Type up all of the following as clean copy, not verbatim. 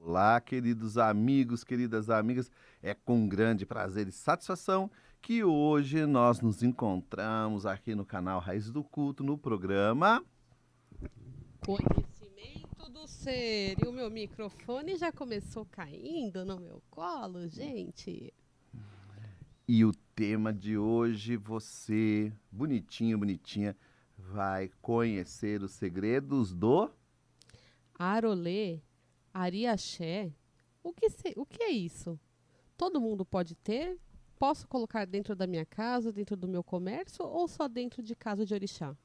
Olá, queridos amigos, queridas amigas. É com grande prazer e satisfação que hoje nós nos encontramos aqui no canal Raiz do Culto, no programa. Conhecimento do ser. E o meu microfone já começou caindo no meu colo, gente. E o tema de hoje, você, bonitinho, bonitinha, vai conhecer os segredos do. Arolê, Ariaxé. O que é isso? Todo mundo pode ter? Posso colocar dentro da minha casa, dentro do meu comércio ou só dentro de casa de orixá?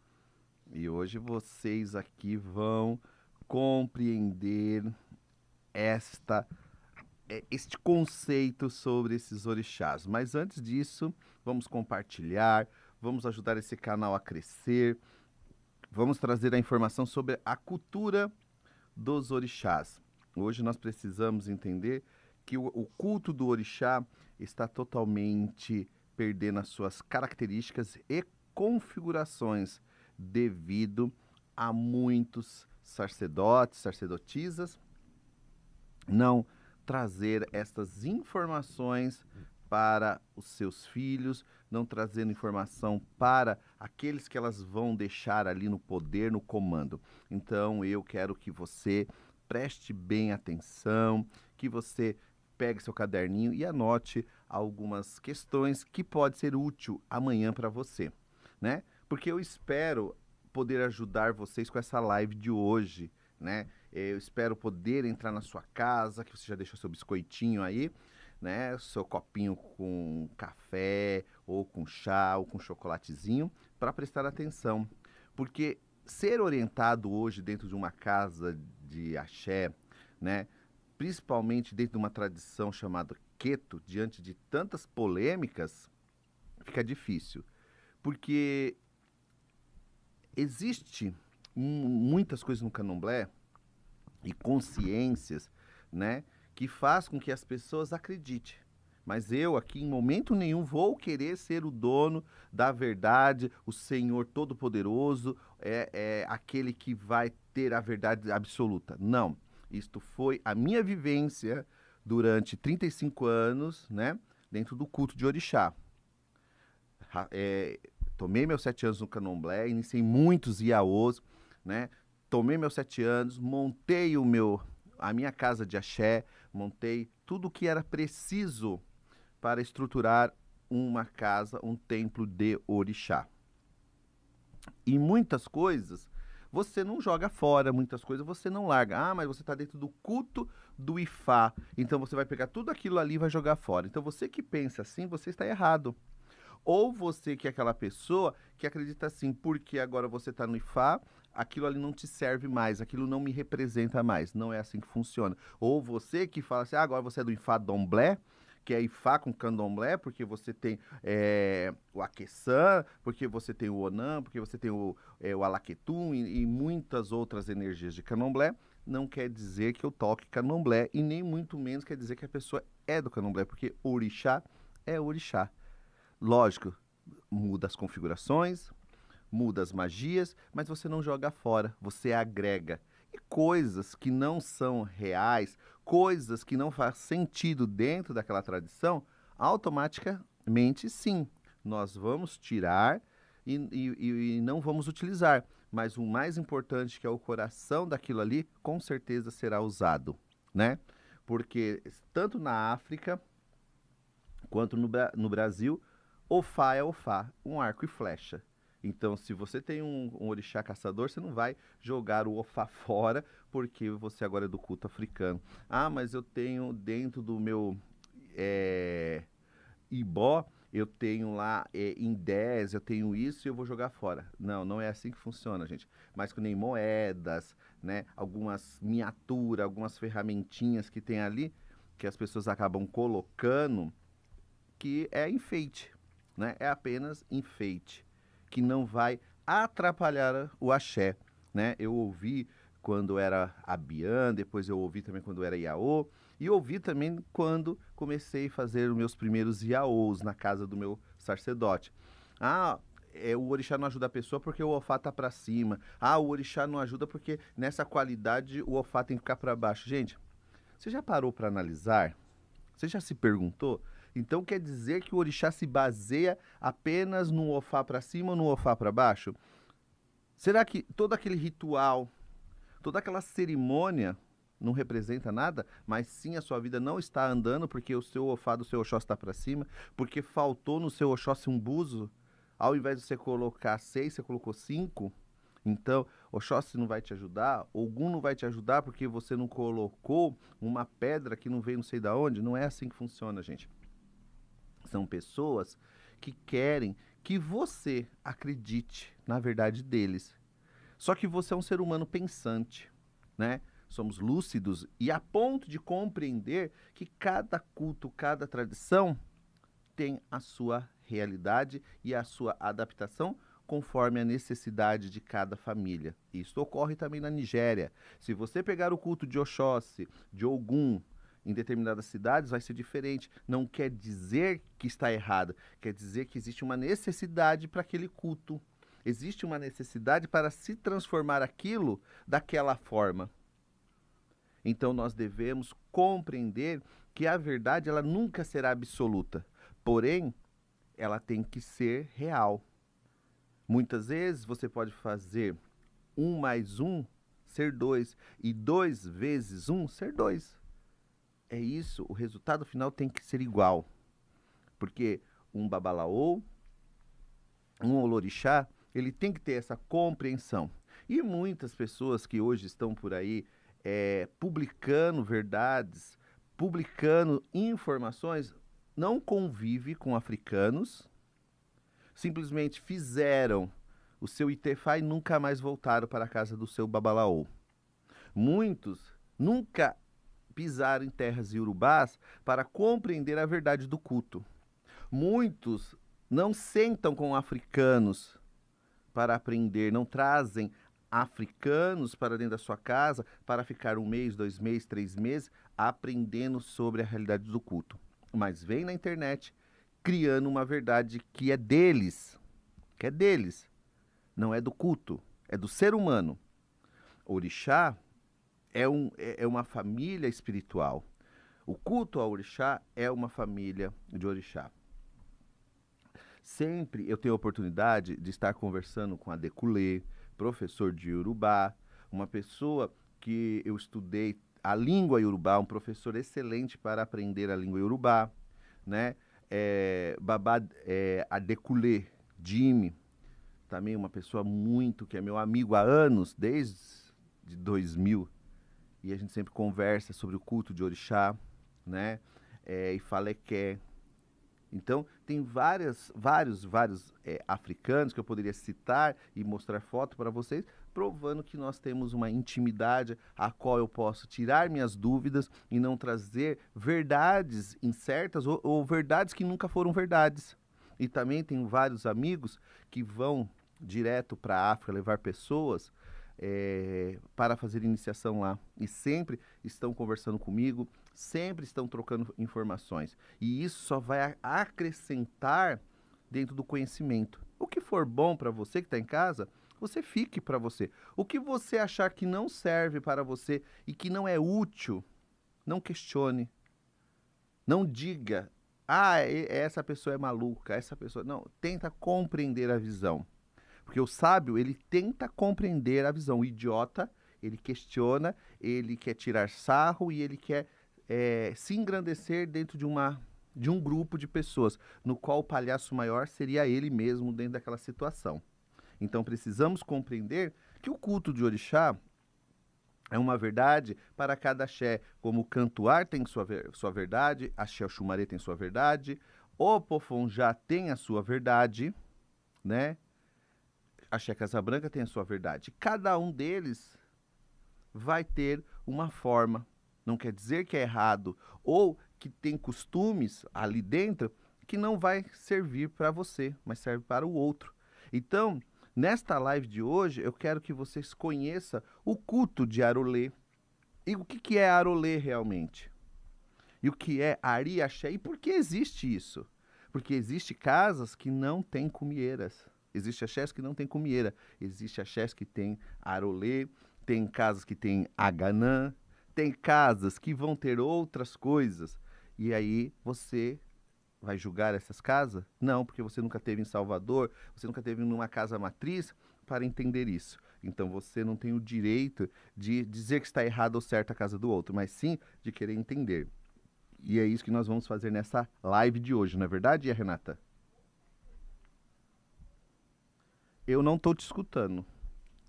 E hoje vocês aqui vão compreender esta este conceito sobre esses orixás. Mas antes disso, vamos compartilhar, vamos ajudar esse canal a crescer, vamos trazer a informação sobre a cultura dos orixás. Hoje nós precisamos entender que o culto do orixá está totalmente perdendo as suas características e configurações devido a muitos sacerdotes, sacerdotisas não trazer estas informações para os seus filhos, não trazendo informação para aqueles que elas vão deixar ali no poder, no comando. Então eu quero que você preste bem atenção, que você pegue seu caderninho e anote algumas questões que pode ser útil amanhã para você, né? Porque eu espero poder ajudar vocês com essa live de hoje, né? Eu espero poder entrar na sua casa, que você já deixou seu biscoitinho aí, né? Seu copinho com café, ou com chá, ou com chocolatezinho, para prestar atenção. Porque ser orientado hoje dentro de uma casa de axé, né? Principalmente dentro de uma tradição chamada Queto, diante de tantas polêmicas, fica difícil. Porque existe muitas coisas no candomblé e consciências, né, que faz com que as pessoas acreditem. Mas eu aqui em momento nenhum vou querer ser o dono da verdade, o Senhor Todo-Poderoso, é aquele que vai ter a verdade absoluta. Não. Isto foi a minha vivência durante 35 anos, né, dentro do culto de Orixá. É, tomei meus 7 anos no candomblé, iniciei muitos iaôs, né? Tomei meus 7 anos, montei a minha casa de axé, montei tudo o que era preciso para estruturar uma casa, um templo de orixá. E muitas coisas você não joga fora, muitas coisas você não larga. Ah, mas você está dentro do culto do Ifá, então você vai pegar tudo aquilo ali e vai jogar fora. Então você que pensa assim, você está errado. Ou você que é aquela pessoa que acredita assim, porque agora você está no Ifá, aquilo ali não te serve mais, aquilo não me representa mais. Não é assim que funciona. Ou você que fala assim, ah, agora você é do Ifá Domblé, que é Ifá com Candomblé, porque você tem o Aqueçã, porque você tem o Onã, porque você tem o Alaquetum e muitas outras energias de Candomblé. Não quer dizer que eu toque Candomblé e nem muito menos quer dizer que a pessoa é do Candomblé, porque Orixá é Orixá. Lógico, muda as configurações, muda as magias, mas você não joga fora, você agrega. E coisas que não são reais, coisas que não faz sentido dentro daquela tradição, automaticamente sim, nós vamos tirar e não vamos utilizar. Mas o mais importante, que é o coração daquilo ali, com certeza será usado, né? Porque tanto na África quanto no Brasil, Ofá é Ofá, um arco e flecha. Então, se você tem um orixá caçador, você não vai jogar o Ofá fora porque você agora é do culto africano. Ah, mas eu tenho dentro do meu é, Ibó, eu tenho lá em 10, eu tenho isso e eu vou jogar fora. Não, não é assim que funciona, gente. Mas que nem moedas, né? Algumas miniaturas, algumas ferramentinhas que tem ali, que as pessoas acabam colocando que é enfeite, né? É apenas enfeite, que não vai atrapalhar o axé, né? Eu ouvi quando era Abian, depois eu ouvi também quando era Iaô, e ouvi também quando comecei a fazer os meus primeiros Iaôs na casa do meu sacerdote. Ah, o orixá não ajuda a pessoa porque o ofá tá para cima. Ah, o orixá não ajuda porque nessa qualidade o ofá tem que ficar para baixo. Gente, Você já parou para analisar? Você já se perguntou? Então quer dizer que o orixá se baseia apenas no ofá para cima ou no ofá para baixo? Será que todo aquele ritual, toda aquela cerimônia não representa nada, mas sim a sua vida não está andando porque o seu ofá do seu Oxóssi está para cima, porque faltou no seu Oxóssi um buzo, ao invés de você colocar 6, você colocou 5? Então, Oxóssi não vai te ajudar, Ogum não vai te ajudar porque você não colocou uma pedra que não veio não sei da onde. Não é assim que funciona, gente. São pessoas que querem que você acredite na verdade deles. Só que você é um ser humano pensante, né? Somos lúcidos e a ponto de compreender que cada culto, cada tradição tem a sua realidade e a sua adaptação conforme a necessidade de cada família. Isso ocorre também na Nigéria. Se você pegar o culto de Oxóssi, de Ogum, em determinadas cidades, vai ser diferente. Não quer dizer que está errado, quer dizer que existe uma necessidade para aquele culto. Existe uma necessidade para se transformar aquilo daquela forma. Então nós devemos compreender que a verdade ela nunca será absoluta, porém ela tem que ser real. Muitas vezes você pode fazer 1 mais 1 ser 2 e 2 vezes 1 ser 2. É isso, o resultado final tem que ser igual. Porque um babalaô, um olorixá, ele tem que ter essa compreensão. E muitas pessoas que hoje estão por aí publicando verdades, publicando informações, não convive com africanos, simplesmente fizeram o seu Itefá e nunca mais voltaram para a casa do seu babalaô. Muitos nunca pisaram em terras iorubás para compreender a verdade do culto. Muitos não sentam com africanos para aprender, não trazem africanos para dentro da sua casa para ficar 1 mês, 2 meses, 3 meses aprendendo sobre a realidade do culto. Mas vem na internet criando uma verdade que é deles, não é do culto, é do ser humano. Orixá é uma família espiritual. O culto ao orixá é uma família de orixá. Sempre eu tenho a oportunidade de estar conversando com a Deculê, professor de Iorubá, uma pessoa que eu estudei a língua Iorubá, um professor excelente para aprender a língua Iorubá, né? Babá Adekulé Jimmy, também uma pessoa que é meu amigo há anos, desde 2000, e a gente sempre conversa sobre o culto de orixá, né? Ifalequé. Então, tem vários africanos que eu poderia citar e mostrar foto para vocês, provando que nós temos uma intimidade a qual eu posso tirar minhas dúvidas e não trazer verdades incertas ou verdades que nunca foram verdades. E também tenho vários amigos que vão direto para a África levar pessoas para fazer iniciação lá. E sempre estão conversando comigo, sempre estão trocando informações. E isso só vai acrescentar dentro do conhecimento. O que for bom para você que está em casa, você fique para você. O que você achar que não serve para você e que não é útil, não questione. Não diga, essa pessoa é maluca, essa pessoa... Não, tenta compreender a visão. Porque o sábio, ele tenta compreender a visão. O idiota, ele questiona, ele quer tirar sarro e ele quer se engrandecer dentro de um grupo de pessoas, no qual o palhaço maior seria ele mesmo dentro daquela situação. Então precisamos compreender que o culto de orixá é uma verdade para cada axé, como o Cantuar tem sua verdade, axé Oxumaré tem sua verdade, o Pofonjá tem a sua verdade, né? Axé Casabranca tem a sua verdade. Cada um deles vai ter uma forma. Não quer dizer que é errado ou que tem costumes ali dentro que não vai servir para você, mas serve para o outro. Então, nesta live de hoje, eu quero que vocês conheçam o culto de Arolê. E o que é Arolê realmente? E o que é Ari Axé? E por que existe isso? Porque existe casas que não têm cumieiras. Existe axés que não tem cumieira. Existe axés que tem Arolê, tem casas que tem Aganã, Tem casas que vão ter outras coisas. E aí você vai julgar essas casas? Não, porque você nunca teve em Salvador, você nunca teve numa casa matriz para entender isso. Então você não tem o direito de dizer que está errado ou certo a casa do outro, mas sim de querer entender. E é isso que nós vamos fazer nessa live de hoje, não é verdade, Renata? Eu não estou te escutando.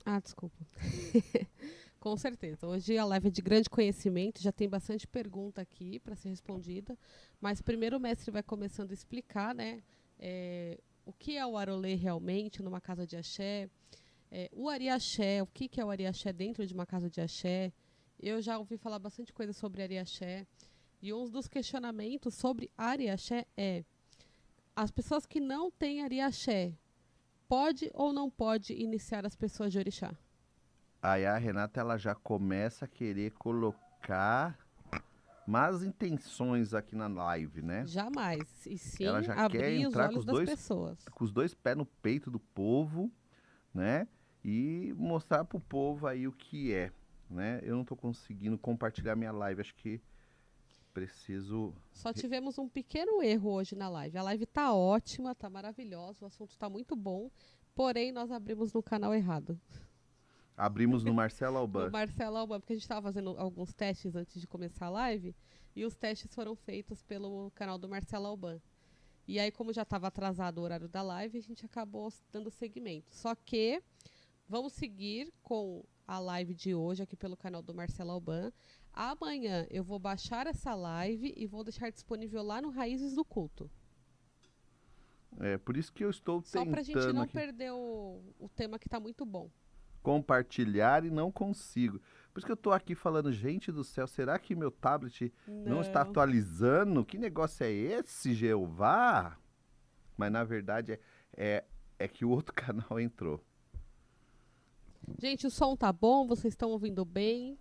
Ah, desculpa. Com certeza. Hoje a live é de grande conhecimento, já tem bastante pergunta aqui para ser respondida, mas primeiro o mestre vai começando a explicar, né, o que é o Arolê realmente numa casa de axé, o Ariaxé, o que é o Ariaxé dentro de uma casa de axé. Eu já ouvi falar bastante coisa sobre Ariaxé, e um dos questionamentos sobre Ariaxé é: as pessoas que não têm Ariaxé, pode ou não pode iniciar as pessoas de orixá? Aí a Renata ela já começa a querer colocar más intenções aqui na live, né? Jamais. E sim Ela já quer abrir os entrar olhos das pessoas. com os dois pés no peito do povo, né? E mostrar pro povo aí o que é, né? Eu não tô conseguindo compartilhar minha live, acho que preciso... Só tivemos um pequeno erro hoje na live. A live tá ótima, tá maravilhosa, o assunto tá muito bom, porém nós abrimos no canal errado. Abrimos no Marcelo No Alban. Marcelo Alban, porque a gente estava fazendo alguns testes antes de começar a live, e os testes foram feitos pelo canal do Marcelo Alban. E aí, como já estava atrasado o horário da live, a gente acabou dando seguimento. Só que vamos seguir com a live de hoje aqui pelo canal do Marcelo Alban. Amanhã eu vou baixar essa live e vou deixar disponível lá no Raízes do Culto. É, por isso que eu estou Só pra gente tentando não aqui perder o tema que tá muito bom. compartilhar e não consigo. Por isso que eu tô aqui falando, gente do céu, será que meu tablet não está Não. atualizando? Que negócio é esse, Jeová? Mas na verdade é que o outro canal entrou. Gente, o som tá bom? Vocês estão ouvindo bem?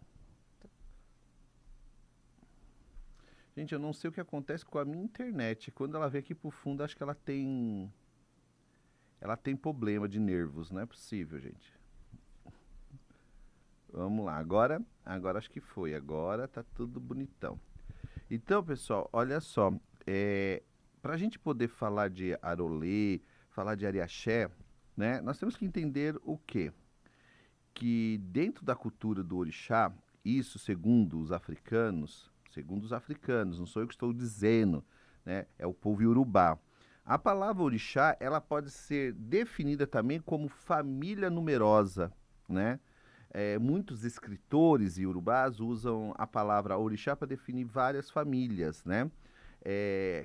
Gente, eu não sei o que acontece com a minha internet. Quando ela vem aqui pro fundo, acho que ela tem problema de nervos, não é possível, gente. Vamos lá, agora acho que foi, agora tá tudo bonitão. Então, pessoal, olha só, para a gente poder falar de Arolê, falar de Ariaxé, né, nós temos que entender o quê? Que dentro da cultura do orixá, isso segundo os africanos, não sou eu que estou dizendo, né, é o povo iorubá. A palavra orixá, ela pode ser definida também como família numerosa, né? Muitos escritores iorubás usam a palavra orixá para definir várias famílias, né?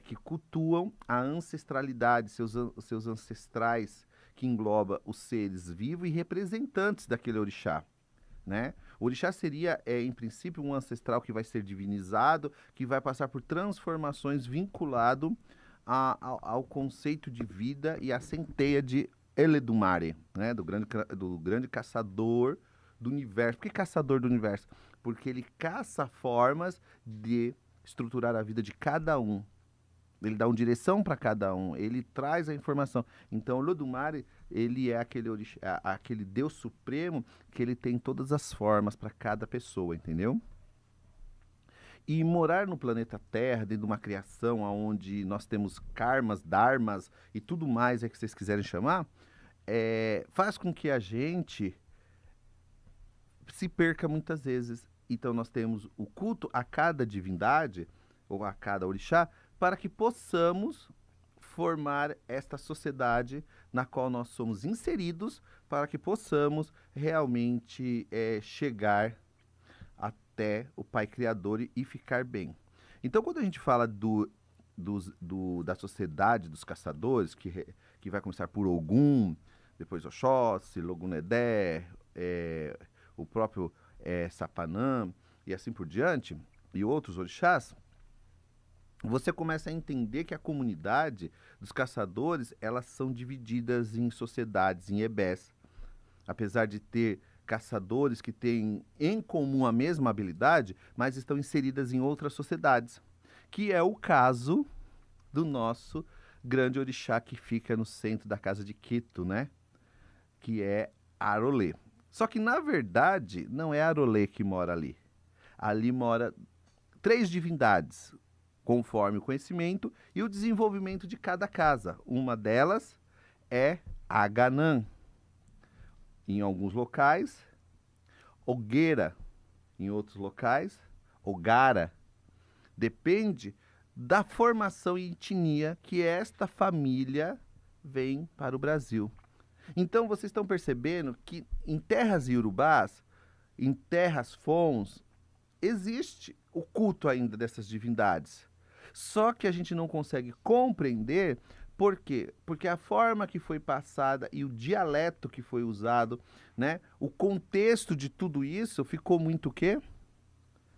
Que cultuam a ancestralidade, seus ancestrais, que engloba os seres vivos e representantes daquele orixá, né? O orixá seria, em princípio, um ancestral que vai ser divinizado, que vai passar por transformações vinculado ao conceito de vida e à centeia de Eledumare, né? Do grande caçador do universo. Por que caçador do universo? Porque ele caça formas de estruturar a vida de cada um. Ele dá uma direção para cada um, ele traz a informação. Então, o Lodumare, ele é aquele Deus supremo que ele tem todas as formas para cada pessoa, entendeu? E morar no planeta Terra, dentro de uma criação onde nós temos karmas, dharmas e tudo mais que vocês quiserem chamar, faz com que a gente se perca muitas vezes. Então nós temos o culto a cada divindade, ou a cada orixá, para que possamos formar esta sociedade na qual nós somos inseridos, para que possamos realmente chegar até o Pai Criador e ficar bem. Então, quando a gente fala da sociedade dos caçadores, que vai começar por Ogum, depois Oxóssi, Logunedé, o próprio Sapanã e assim por diante, e outros orixás, você começa a entender que a comunidade dos caçadores, elas são divididas em sociedades, em ebés. Apesar de ter caçadores que têm em comum a mesma habilidade, mas estão inseridas em outras sociedades, que é o caso do nosso grande orixá que fica no centro da casa de Quito, né? Que é Arolê. Só que, na verdade, não é Arolê que mora ali. Ali mora 3 divindades, conforme o conhecimento e o desenvolvimento de cada casa. Uma delas é Aganã, em alguns locais, Ogueira, em outros locais, Ogara. Depende da formação e etnia que esta família vem para o Brasil. Então, vocês estão percebendo que em terras iorubás, em terras fons, existe o culto ainda dessas divindades. Só que a gente não consegue compreender por quê? Porque a forma que foi passada e o dialeto que foi usado, né? O contexto de tudo isso ficou muito o quê?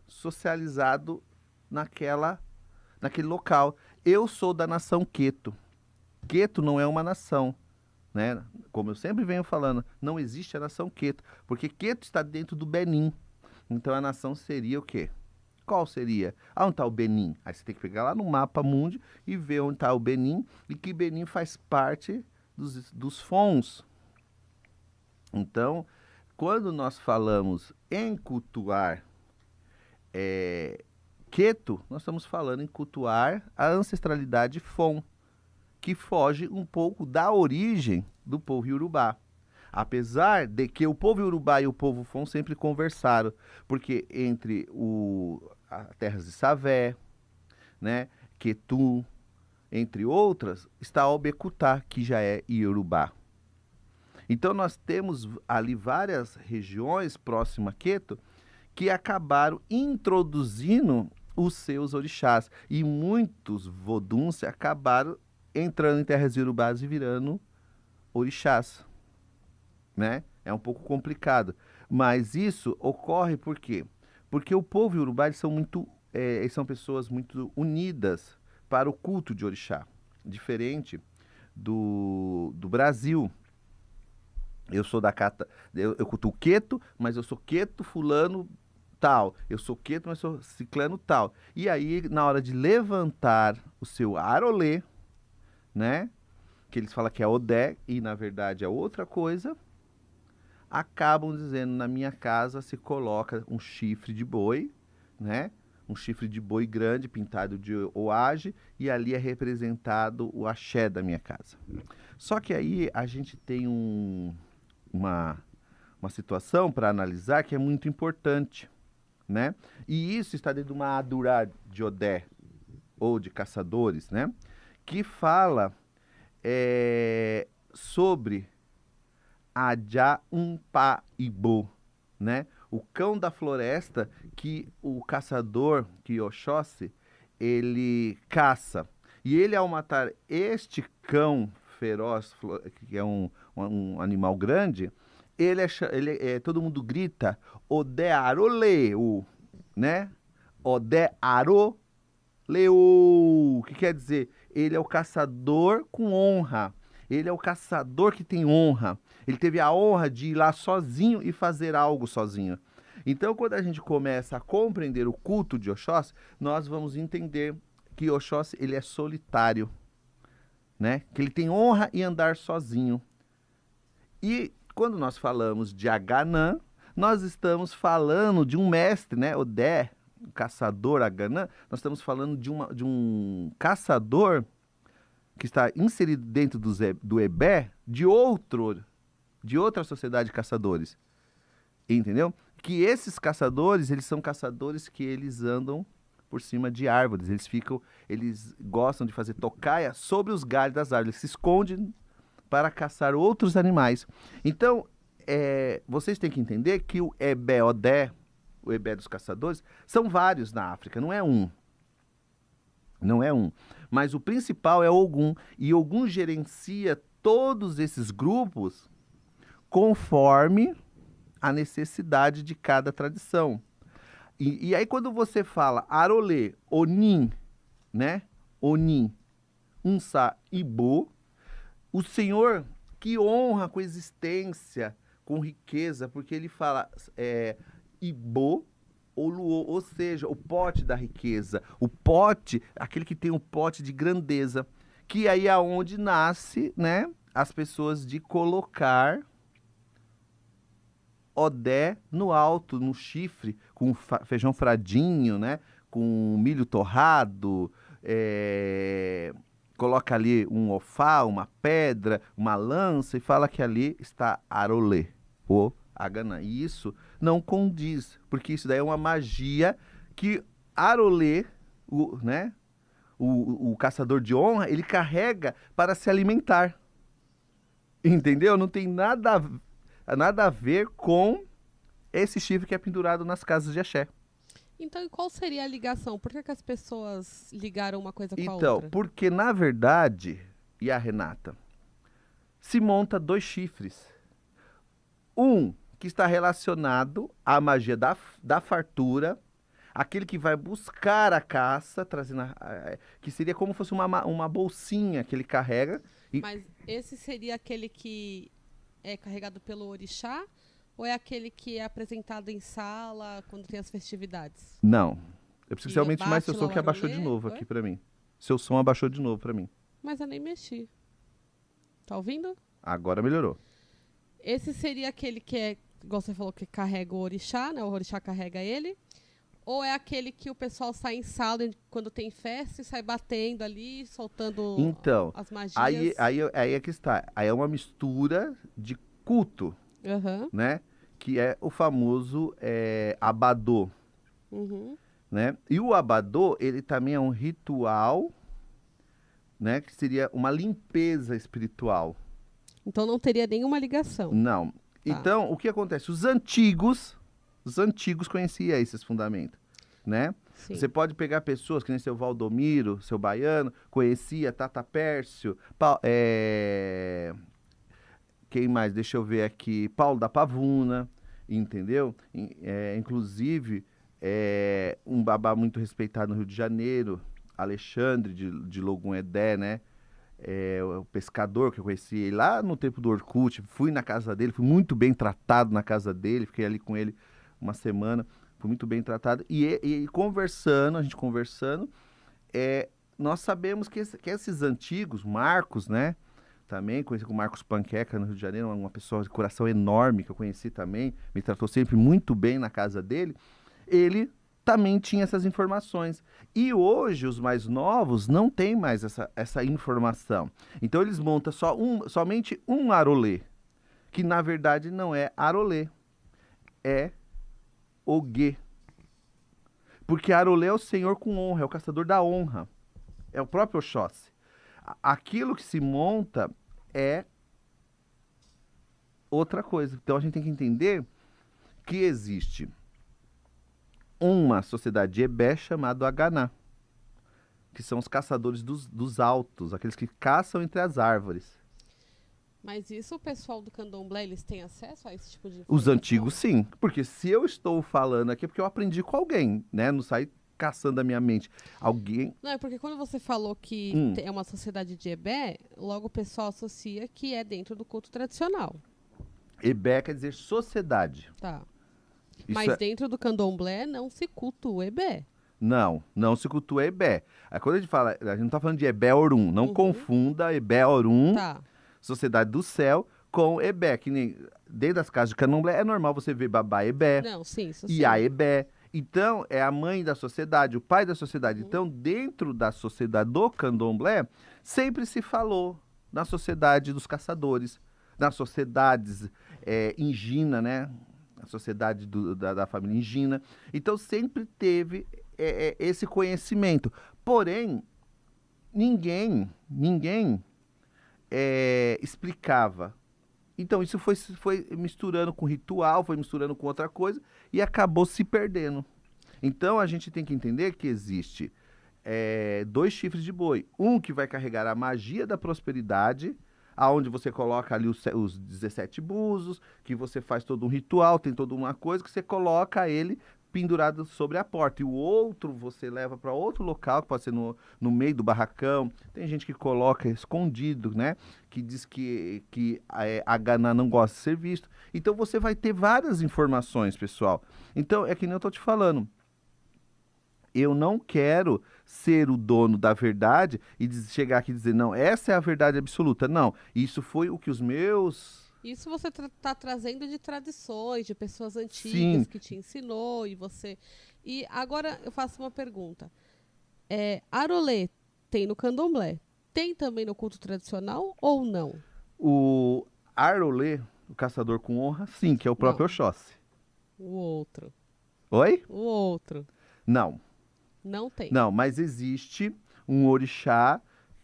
Socializado naquele local. Eu sou da nação Queto. Queto não é uma nação, né? Como eu sempre venho falando, não existe a nação Queto, porque Queto está dentro do Benin. Então a nação seria o quê? Qual seria? Onde está o Benin? Aí você tem que pegar lá no mapa mundi e ver onde está o Benin e que Benin faz parte dos Fons. Então, quando nós falamos em cultuar Queto, nós estamos falando em cultuar a ancestralidade Fon, que foge um pouco da origem do povo iorubá. Apesar de que o povo iorubá e o povo Fon sempre conversaram, porque entre as terras de Savé, né, Quetu, entre outras, está Obecutá, que já é iorubá. Então nós temos ali várias regiões próximas a Queto que acabaram introduzindo os seus orixás. E muitos voduns acabaram entrando em terras iorubás e virando orixás, né? É um pouco complicado. Mas isso ocorre por quê? Porque o povo iorubá, eles são pessoas muito unidas para o culto de orixá. Diferente do Brasil. Eu sou da cata, eu cultuo Queto, mas eu sou Queto fulano tal. Eu sou Queto, mas sou ciclano tal. E aí, na hora de levantar o seu arolê, né? Que eles falam que é Odé e na verdade é outra coisa, acabam dizendo, na minha casa se coloca um chifre de boi, né? Um chifre de boi grande pintado de oage e ali é representado o axé da minha casa. Só que aí a gente tem uma situação para analisar que é muito importante, né? E isso está dentro de uma Adurá de Odé, ou de caçadores, né? Que fala sobre Adja-um-pa-ibo, né? O cão da floresta que o caçador, que Oxóssi, ele caça. E ele, ao matar este cão feroz, que é um animal grande, todo mundo grita Odé Aroleu, né? Odé Aroleu, que quer dizer, ele é o caçador com honra. Ele é o caçador que tem honra. Ele teve a honra de ir lá sozinho e fazer algo sozinho. Então, quando a gente começa a compreender o culto de Oxóssi, nós vamos entender que Oxóssi, ele é solitário, né? Que ele tem honra em andar sozinho. E quando nós falamos de Aganã, nós estamos falando de um mestre, né? Odé, o caçador Aganã. Nós estamos falando de um caçador que está inserido dentro do Ebé de outra sociedade de caçadores. Entendeu? Que esses caçadores, eles são caçadores que eles andam por cima de árvores. Eles gostam de fazer tocaia sobre os galhos das árvores. Eles se escondem para caçar outros animais. Então, vocês têm que entender que o Ebé Odé, o Ebé dos caçadores, são vários na África, não é um. Não é um. Mas o principal é Ogum. E Ogum gerencia todos esses grupos conforme a necessidade de cada tradição. E aí quando você fala Arolê, Onim, né? Onim, Unsa, Ibo, o Senhor que honra com existência, com riqueza, porque ele fala Ibo, ou seja, o pote da riqueza, o pote, aquele que tem um pote de grandeza, que aí é onde nasce, né, as pessoas de colocar Odé no alto, no chifre, com feijão fradinho, né? Com milho torrado, coloca ali um ofá, uma pedra, uma lança e fala que ali está Arolê, o Haganá. E isso não condiz, porque isso daí é uma magia que Arolê, né? O caçador de honra, ele carrega para se alimentar. Entendeu? Não tem nada a ver com esse chifre que é pendurado nas casas de axé. Então, e qual seria a ligação? Por que as pessoas ligaram uma coisa com a Então, outra? porque na verdade, e a Renata, se monta dois chifres. Um que está relacionado à magia da fartura, aquele que vai buscar a caça, trazendo que seria como se fosse uma bolsinha que ele carrega. Mas esse seria aquele que é carregado pelo orixá? Ou é aquele que é apresentado em sala quando tem as festividades? Não. Eu preciso Que realmente mais seu bate som lá que o abaixou de Arolê? novo Oi? aqui pra mim. Seu som abaixou de novo pra mim. Mas eu nem mexi. Tá ouvindo? Agora melhorou. Esse seria aquele que é, igual você falou, que carrega o orixá, né? O orixá carrega ele. Ou é aquele que o pessoal sai em sala quando tem festa e sai batendo ali, soltando Então, as magias? aí é que está. Aí é uma mistura de culto, Aham. né? Que é o famoso abadô, Uhum. né? E o abadô, ele também é um ritual, né? Que seria uma limpeza espiritual. Então não teria nenhuma ligação. Não. Então, o que acontece? Os antigos conheciam esses fundamentos, né? Sim. Você pode pegar pessoas que nem seu Valdomiro, seu Baiano, conhecia Tata Pércio, quem mais? Deixa eu ver aqui, Paulo da Pavuna, entendeu? Inclusive, um babá muito respeitado no Rio de Janeiro, Alexandre de Logum Edé, né? O pescador que eu conheci ele lá no tempo do Orkut, fui na casa dele, fui muito bem tratado na casa dele, fiquei ali com ele uma semana, fui muito bem tratado, e conversando, a gente conversando, nós sabemos que esses antigos, Marcos, né, também, conheci com o Marcos Panqueca no Rio de Janeiro, uma pessoa de coração enorme que eu conheci também, me tratou sempre muito bem na casa dele, ele também tinha essas informações. E hoje, os mais novos não têm mais essa informação. Então, eles montam somente um Arolê, que na verdade não é Arolê, é Ogê. Porque Arolê é o Senhor com honra, é o caçador da honra. É o próprio Oxóssi. Aquilo que se monta é outra coisa. Então, a gente tem que entender que existe uma sociedade de Ebé chamada Haganá, que são os caçadores dos altos, aqueles que caçam entre as árvores. Mas isso o pessoal do candomblé, eles têm acesso a esse tipo de Os informação? antigos, sim. Porque se eu estou falando aqui, é porque eu aprendi com alguém, né? Não sai caçando a minha mente. Alguém... Não, é porque quando você falou que é uma sociedade de Ebé, logo o pessoal associa que é dentro do culto tradicional. Ebé quer dizer sociedade. Tá. Isso Mas dentro do candomblé não se cultua o Ebé. Não se cultua Ebé. Aí quando a gente fala, a gente não tá falando de Ebé Orum. Não confunda Ebé Orum, Tá. Sociedade do Céu, com Ebé. Que nem dentro das casas de candomblé é normal você ver babá Ebé, Não, sim, isso sim. Iá Ebé. Então, é a mãe da sociedade, o pai da sociedade. Então, dentro da sociedade do candomblé, sempre se falou na sociedade dos caçadores, nas sociedades ingina, né? A sociedade da família ingina. Então, sempre teve esse conhecimento. Porém, ninguém explicava. Então, isso foi misturando com ritual, foi misturando com outra coisa e acabou se perdendo. Então, a gente tem que entender que existe dois chifres de boi. Um que vai carregar a magia da prosperidade, aonde você coloca ali os 17 búzios, que você faz todo um ritual, tem toda uma coisa que você coloca ele pendurado sobre a porta. E o outro você leva para outro local, que pode ser no meio do barracão. Tem gente que coloca escondido, né? Que diz que a Haganá não gosta de ser visto. Então você vai ter várias informações, pessoal. Então é que nem eu tô te falando. Eu não quero ser o dono da verdade e chegar aqui e dizer, não, essa é a verdade absoluta. Não, isso foi o que os meus Isso você tá trazendo de tradições, de pessoas Sim. antigas que te ensinou e você. E agora eu faço uma pergunta. Arolê tem no candomblé. Tem também no culto tradicional ou não? O Arolê, o caçador com honra, sim, que é o próprio Não. Oxóssi. O outro. Oi? O outro. Não. Não tem. Não, mas existe um orixá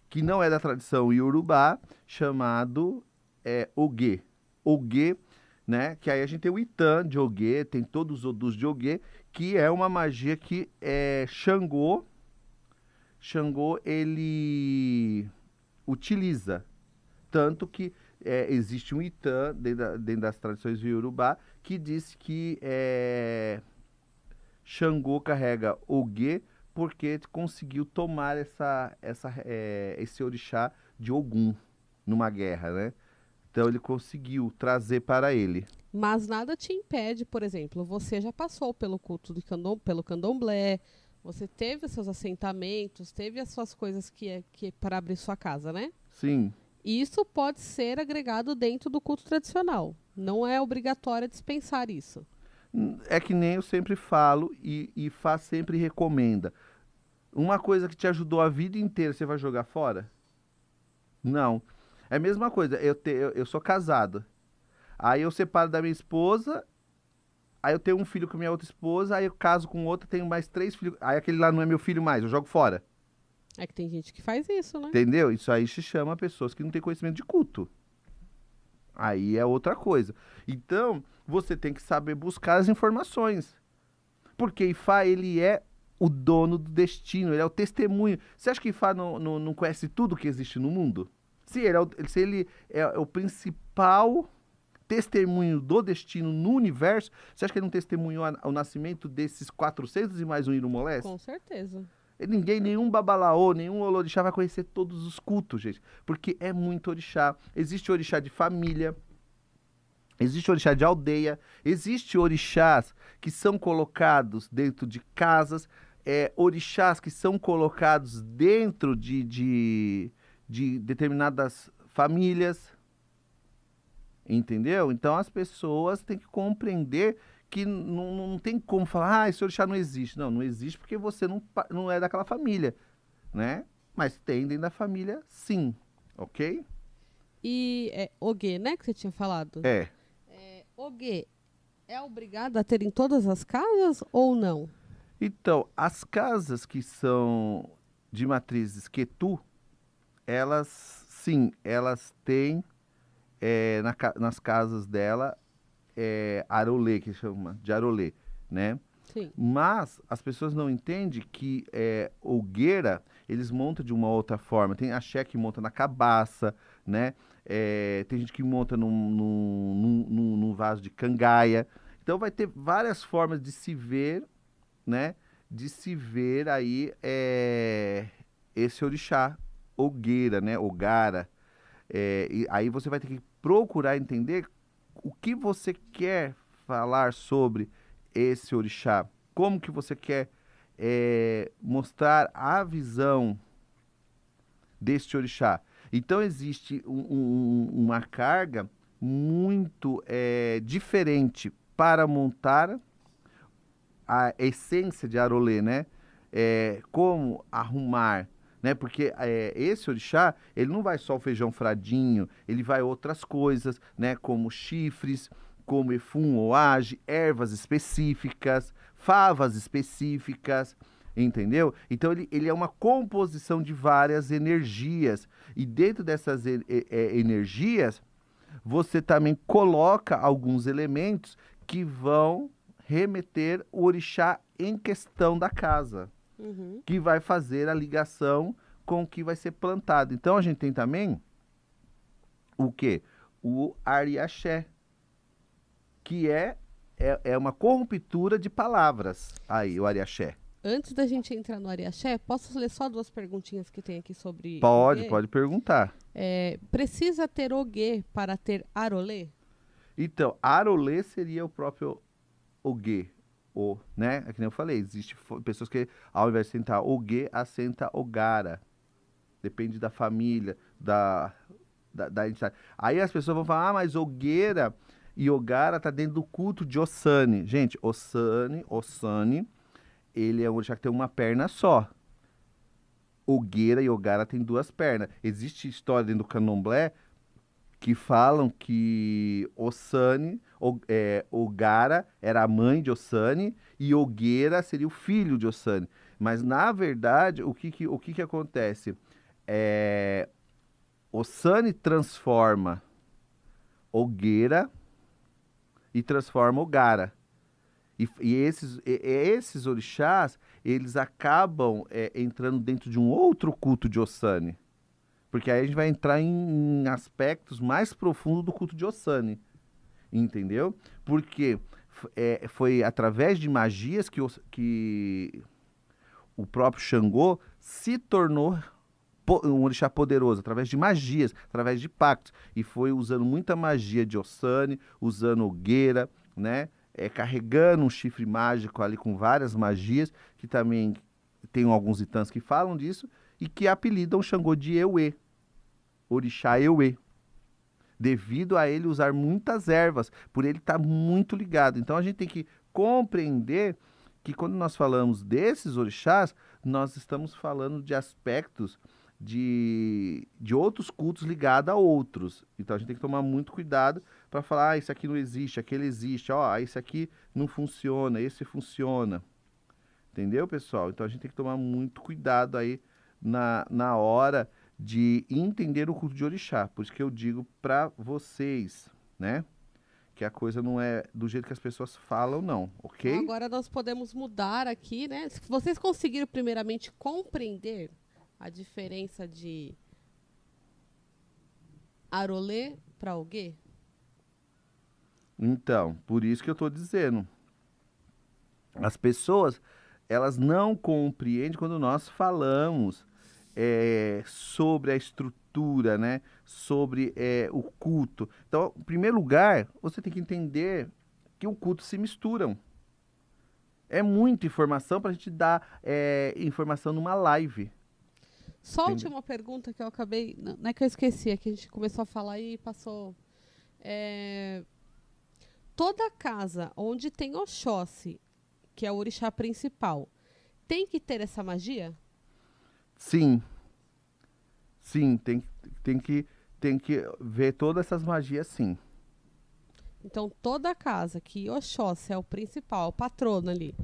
que não é da tradição iorubá, chamado Ogê. Ogê, né? Que aí a gente tem o Itã de Ogê, tem todos os Odus de Ogê, que é uma magia que Xangô, ele utiliza. Tanto que existe um Itã dentro das tradições iorubá que diz que Xangô carrega Ogê porque conseguiu tomar esse orixá de Ogum numa guerra, né? Então ele conseguiu trazer para ele. Mas nada te impede, por exemplo, você já passou pelo culto pelo candomblé, você teve os seus assentamentos, teve as suas coisas que para abrir sua casa, né? Sim, Isso pode ser agregado dentro do culto tradicional. Não é obrigatório dispensar isso. é que nem eu sempre falo e Fá sempre recomenda. Uma coisa que te ajudou a vida inteira, você vai jogar fora? Não. É a mesma coisa, eu sou casado. Aí eu separo da minha esposa, aí eu tenho um filho com minha outra esposa, aí eu caso com outra, tenho mais 3 filhos. Aí aquele lá não é meu filho mais, eu jogo fora. É que tem gente que faz isso, né? Entendeu? Isso aí se chama pessoas que não têm conhecimento de culto. Aí é outra coisa. Então, você tem que saber buscar as informações. Porque Ifá, ele é o dono do destino, ele é o testemunho. Você acha que Ifá não conhece tudo que existe no mundo? Se ele é o principal testemunho do destino no universo, você acha que ele não testemunhou o nascimento desses 400 e mais um Irumolés? Com certeza. Ninguém, nenhum babalaô, nenhum olorixá vai conhecer todos os cultos, gente. Porque é muito orixá. Existe orixá de família, existe orixá de aldeia, existe orixás que são colocados dentro de casas, orixás que são colocados dentro de determinadas famílias, entendeu? Então as pessoas têm que compreender que não tem como falar, esse orixá não existe. Não, não existe porque você não é daquela família, né? Mas tem dentro da família, sim, ok? E Ogê, né, que você tinha falado? É. Ogê é obrigado a ter em todas as casas ou não? Então, as casas que são de matrizes Ketu, elas, sim, elas têm nas casas dela arolê, que chama de arolê, né? Sim. Mas as pessoas não entendem que Ogueira, eles montam de uma outra forma. Tem axé que monta na cabaça, né? Tem gente que monta num vaso de cangaia. Então vai ter várias formas de se ver, né? De se ver aí esse orixá, Ogueira, né? Ogara. E aí você vai ter que procurar entender o que você quer falar sobre esse orixá, como que você quer mostrar a visão deste orixá. Então existe uma carga muito diferente para montar a essência de Arolê, né? Como arrumar, né? Porque esse orixá, ele não vai só o feijão fradinho, ele vai outras coisas, né? Como chifres, como efum ou age, ervas específicas, favas específicas, entendeu? Então ele é uma composição de várias energias e dentro dessas energias você também coloca alguns elementos que vão remeter o orixá em questão da casa, Uhum. que vai fazer a ligação com o que vai ser plantado. Então a gente tem também o quê? O Ariaxé, que é uma corruptura de palavras. Aí, o Ariaxé. Antes da gente entrar no Ariaxé, posso ler só 2 perguntinhas que tem aqui sobre Pode, Ogê? pode perguntar. Precisa ter Ogê para ter Arolê? Então, Arolê seria o próprio Ogê, né? É que nem eu falei, existe pessoas que ao invés de sentar Ogê, assenta Ogara. Depende da família, da entidade. Aí as pessoas vão falar, mas Ogueira e Ogara tá dentro do culto de Ossani. Gente, Ossani, ele é um orixá que tem uma perna só. Ogueira e Ogara tem duas pernas. Existe história dentro do candomblé que falam que Ogara era a mãe de Ossani e Ogueira seria o filho de Ossani. Mas, na verdade, o que acontece? Ossani transforma Ogueira e transforma Ogara. E esses orixás, eles acabam entrando dentro de um outro culto de Ossani. Porque aí a gente vai entrar em aspectos mais profundos do culto de Ossani. Entendeu? Porque foi através de magias que o próprio Xangô se tornou um orixá poderoso, através de magias, através de pactos. E foi usando muita magia de Ossani, usando Ogueira, né? Carregando um chifre mágico ali com várias magias, que também tem alguns itãs que falam disso, e que apelidam o Xangô de Euê, orixá Euê, devido a ele usar muitas ervas, por ele estar muito ligado. Então a gente tem que compreender que quando nós falamos desses orixás, nós estamos falando de aspectos de outros cultos ligados a outros. Então a gente tem que tomar muito cuidado para falar, isso aqui não existe, aquele existe, isso aqui não funciona, esse funciona. Entendeu, pessoal? Então a gente tem que tomar muito cuidado aí na hora de entender o culto de orixá. Por isso que eu digo para vocês, né? Que a coisa não é do jeito que as pessoas falam, não, ok? Então, agora nós podemos mudar aqui, né? Se vocês conseguiram primeiramente compreender a diferença de Arolê para Oguê? Então, por isso que eu estou dizendo. As pessoas, elas não compreendem quando nós falamos sobre a estrutura, né? Sobre o culto. Então, em primeiro lugar, você tem que entender que o culto se misturam. É muita informação para a gente dar informação numa live. Só a última pergunta que eu acabei... Não é que eu esqueci, é que a gente começou a falar e passou... Toda casa onde tem Oxóssi, que é o orixá principal, tem que ter essa magia? Sim. Sim, tem que ver todas essas magias, sim. Então, toda casa que Oxóssi é o principal, o patrono ali,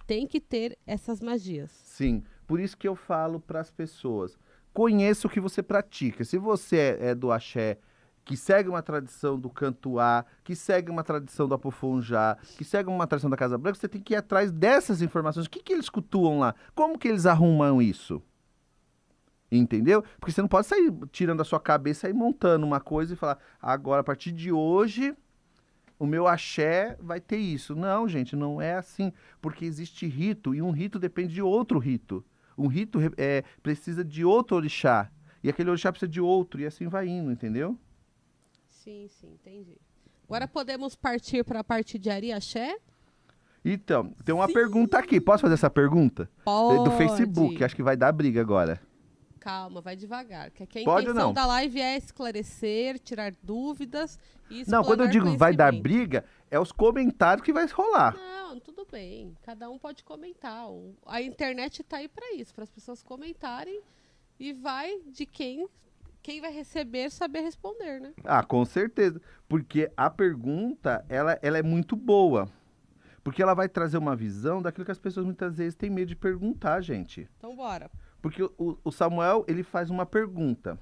tem que ter essas magias. Sim, por isso que eu falo para as pessoas, conheça o que você pratica. Se você é do axé, que segue uma tradição do cantuá, que segue uma tradição do apofonjá, que segue uma tradição da Casa Branca, você tem que ir atrás dessas informações. O que eles cultuam lá? Como que eles arrumam isso? Entendeu? Porque você não pode sair tirando a sua cabeça e montando uma coisa e falar, agora, a partir de hoje, o meu axé vai ter isso. Não, gente, não é assim. Porque existe rito e um rito depende de outro rito. Um rito precisa de outro orixá. E aquele orixá precisa de outro. E assim vai indo, entendeu? Sim, entendi. Agora podemos partir para a parte de Ariaxé? Então, tem uma pergunta aqui. Posso fazer essa pergunta? Pode. Do Facebook. Acho que vai dar briga agora. Calma, vai devagar. Que aqui a Pode intenção da live é esclarecer, tirar dúvidas e Não, quando eu digo vai dar briga, é os comentários que vai rolar. Não, tudo bem. Cada um pode comentar. A internet tá aí para isso, para as pessoas comentarem e vai de quem vai receber saber responder, né? Ah, com certeza. Porque a pergunta, ela é muito boa. Porque ela vai trazer uma visão daquilo que as pessoas muitas vezes têm medo de perguntar, gente. Então, bora. Porque o Samuel, ele faz uma pergunta.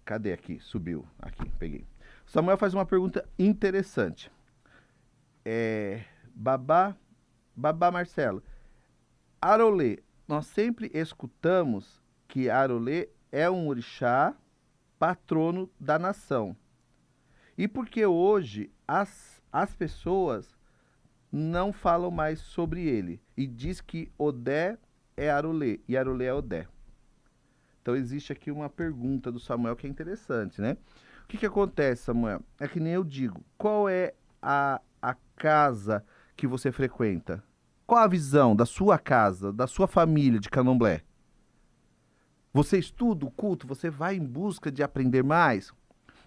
Cadê aqui? Subiu. Aqui, peguei. O Samuel faz uma pergunta interessante. Babá Marcelo. Arolê. Nós sempre escutamos que Arolê é um orixá patrono da nação. E porque hoje as pessoas não falam mais sobre ele. E diz que Odé é Arolê e Arolê é Odé. Então existe aqui uma pergunta do Samuel que é interessante, né? O que acontece, Samuel? É que nem eu digo, qual é a casa que você frequenta? Qual a visão da sua casa, da sua família de candomblé? Você estuda o culto, você vai em busca de aprender mais.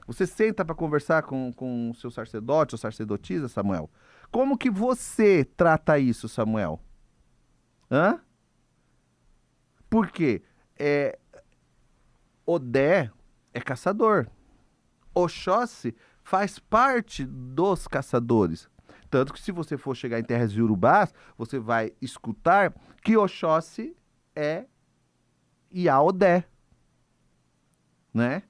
Você senta para conversar com o seu sacerdote ou sacerdotisa, Samuel. Como que você trata isso, Samuel? Hã? Por quê? Odé é caçador. Oxóssi faz parte dos caçadores. Tanto que se você for chegar em terras iorubás, você vai escutar que Oxóssi é Iaodé, né?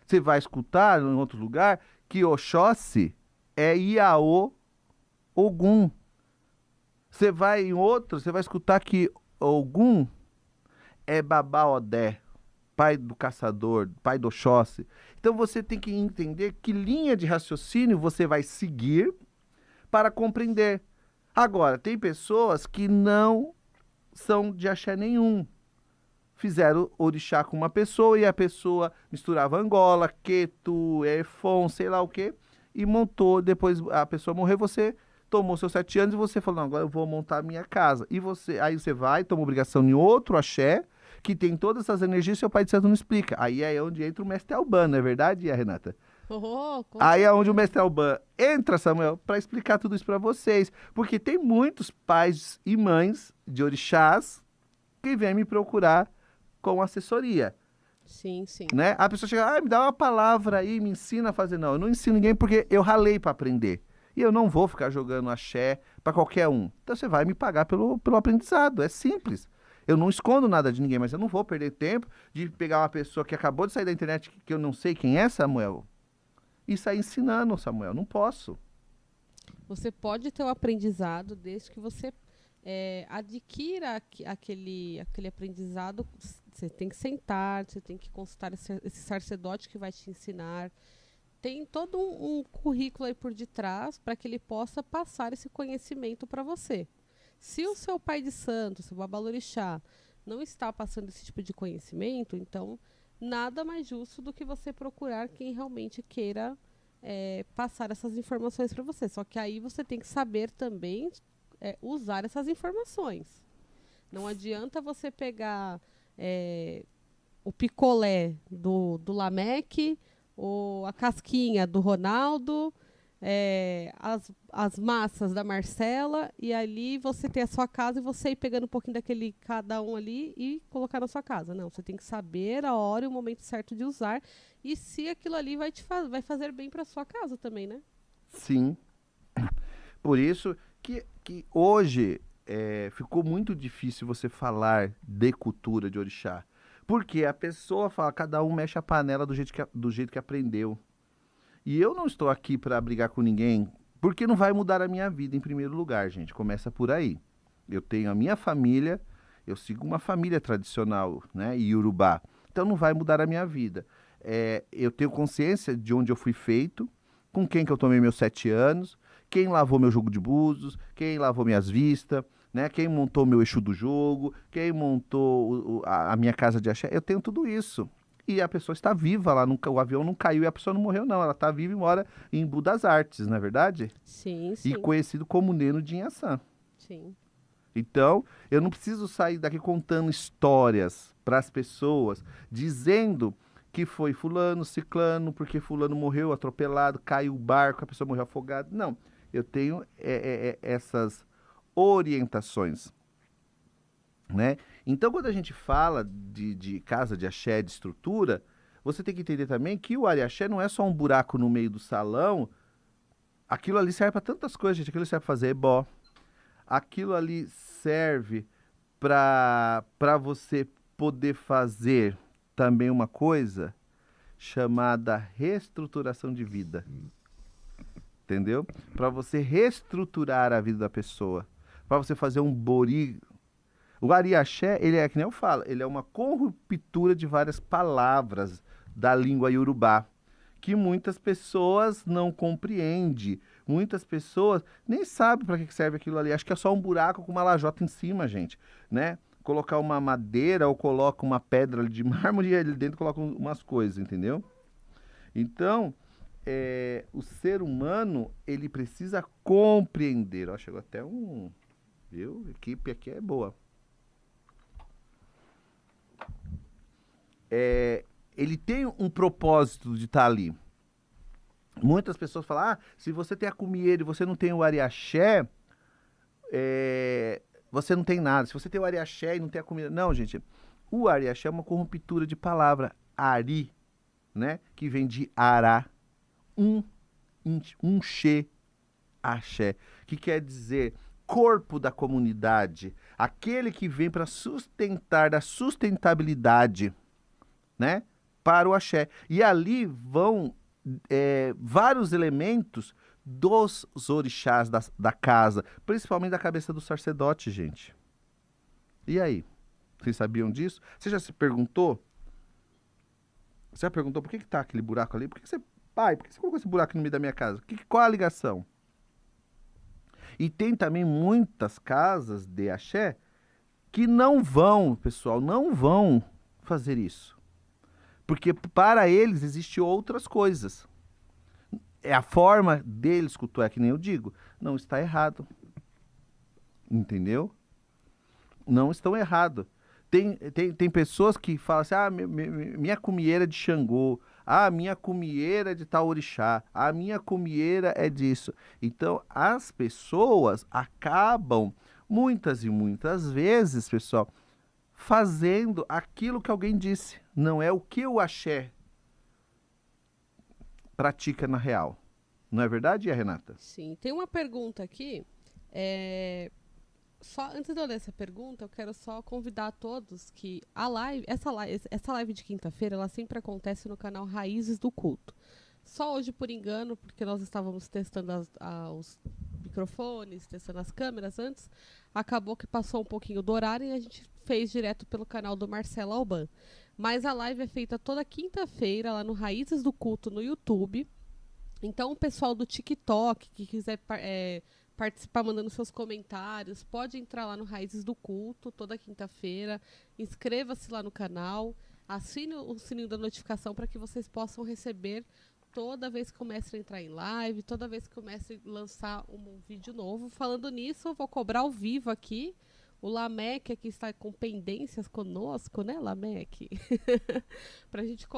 Você vai escutar em outro lugar que Oxóssi é Iaô Ogum. Você vai em outro, você vai escutar que Ogum é Babaodé, pai do caçador, pai do Oxóssi. Então você tem que entender que linha de raciocínio você vai seguir para compreender. Agora, tem pessoas que não são de axé nenhum. Fizeram orixá com uma pessoa e a pessoa misturava Angola, Queto, Efon, sei lá o quê, e montou. Depois a pessoa morreu, você tomou seus 7 anos e você falou, não, agora eu vou montar a minha casa. E aí você vai, toma obrigação em outro axé, que tem todas essas energias e seu pai de santo não explica. Aí é onde entra o mestre Alban, não é verdade, Renata? Aí é onde o mestre Alban entra, Samuel, para explicar tudo isso para vocês. Porque tem muitos pais e mães de orixás que vêm me procurar com assessoria. Sim, sim. Né? A pessoa chega, me dá uma palavra aí, me ensina a fazer. Não, eu não ensino ninguém porque eu ralei para aprender. E eu não vou ficar jogando axé para qualquer um. Então você vai me pagar pelo aprendizado. É simples. Eu não escondo nada de ninguém, mas eu não vou perder tempo de pegar uma pessoa que acabou de sair da internet, que eu não sei quem é, Samuel, e sair ensinando, Samuel. Não posso. Você pode ter o aprendizado desde que você adquira aquele aprendizado. Você tem que sentar, você tem que consultar esse sacerdote que vai te ensinar. Tem todo um currículo aí por detrás para que ele possa passar esse conhecimento para você. Se o seu pai de santo, seu babalorixá, não está passando esse tipo de conhecimento, então nada mais justo do que você procurar quem realmente queira passar essas informações para você. Só que aí você tem que saber também usar essas informações. Não adianta você pegar o picolé do Lameque, ou a casquinha do Ronaldo, as massas da Marcela, e ali você ter a sua casa e você ir pegando um pouquinho daquele cada um ali e colocar na sua casa. Não, você tem que saber a hora e o momento certo de usar e se aquilo ali vai fazer bem para sua casa também, né? Sim. Por isso que hoje ficou muito difícil você falar de cultura de orixá. Porque a pessoa fala, cada um mexe a panela do jeito que aprendeu. E eu não estou aqui para brigar com ninguém, porque não vai mudar a minha vida em primeiro lugar, gente. Começa por aí. Eu tenho a minha família, eu sigo uma família tradicional, né, iorubá. Então não vai mudar a minha vida. Eu tenho consciência de onde eu fui feito, com quem que eu tomei meus 7 anos, quem lavou meu jogo de búzios, quem lavou minhas vistas, né? Quem montou meu eixo do jogo, quem montou a minha casa de axé. Eu tenho tudo isso. E a pessoa está viva lá, o avião não caiu e a pessoa não morreu, não. Ela está viva e mora em Embu das Artes, não é verdade? Sim, sim. E conhecido como Neno de Inhaçã. Sim. Então, eu não preciso sair daqui contando histórias para as pessoas, dizendo que foi fulano, ciclano, porque fulano morreu atropelado, caiu o barco, a pessoa morreu afogada. Não, eu tenho essas orientações, né? Então, quando a gente fala de casa de axé, de estrutura, você tem que entender também que o ariaxé não é só um buraco no meio do salão. Aquilo ali serve para tantas coisas, gente. Aquilo serve para fazer ebó. Aquilo ali serve para você poder fazer também uma coisa chamada reestruturação de vida. Entendeu? Para você reestruturar a vida da pessoa. Para você fazer um bori. O ariaxé, ele é, que nem eu falo, ele é uma corruptura de várias palavras da língua iorubá, que muitas pessoas não compreendem. Muitas pessoas nem sabem para que serve aquilo ali. Acho que é só um buraco com uma lajota em cima, gente, né? Colocar uma madeira ou coloca uma pedra de mármore e ali dentro coloca umas coisas, entendeu? Então, o ser humano, ele precisa compreender. Ó, chegou até um... Viu? A equipe aqui é boa. ele tem um propósito de estar ali. Muitas pessoas falam, se você tem a cumieira e você não tem o ariaxé, você não tem nada. Se você tem o ariaxé e não tem a cumieira... Não, gente, o ariaxé é uma corruptura de palavra, ari, né? Que vem de ará, xê, axé, que quer dizer corpo da comunidade, aquele que vem para sustentar, da sustentabilidade, né? Para o axé. E ali vão vários elementos dos orixás da casa, principalmente da cabeça do sacerdote, gente. E aí? Vocês sabiam disso? Você já se perguntou? Você já perguntou por que tá aquele buraco ali? Por que você colocou esse buraco no meio da minha casa? Qual a ligação? E tem também muitas casas de axé que não vão, pessoal, não vão fazer isso. Porque para eles existem outras coisas. É a forma deles cultuar, que nem eu digo. Não está errado. Entendeu? Não estão errado. Tem pessoas que falam assim, minha cumieira é de Xangô, minha cumieira é de tal orixá, minha cumieira é disso. Então, as pessoas acabam, muitas e muitas vezes, pessoal, fazendo aquilo que alguém disse. Não é o que o axé pratica na real. Não é verdade, Renata? Sim. Tem uma pergunta aqui. Só antes de eu ler essa pergunta, eu quero só convidar a todos que essa live de quinta-feira, ela sempre acontece no canal Raízes do Culto. Só hoje, por engano, porque nós estávamos testando os microfones, testando as câmeras antes, acabou que passou um pouquinho do horário e a gente fez direto pelo canal do Marcelo Alban. Mas a live é feita toda quinta-feira lá no Raízes do Culto no YouTube. Então, o pessoal do TikTok que quiser participar mandando seus comentários, pode entrar lá no Raízes do Culto toda quinta-feira, inscreva-se lá no canal, assine o sininho da notificação para que vocês possam receber toda vez que o mestre entrar em live, toda vez que o mestre lançar um vídeo novo. Falando nisso, eu vou cobrar ao vivo aqui. O Lameque aqui está com pendências conosco, né, Lameque? Pra gente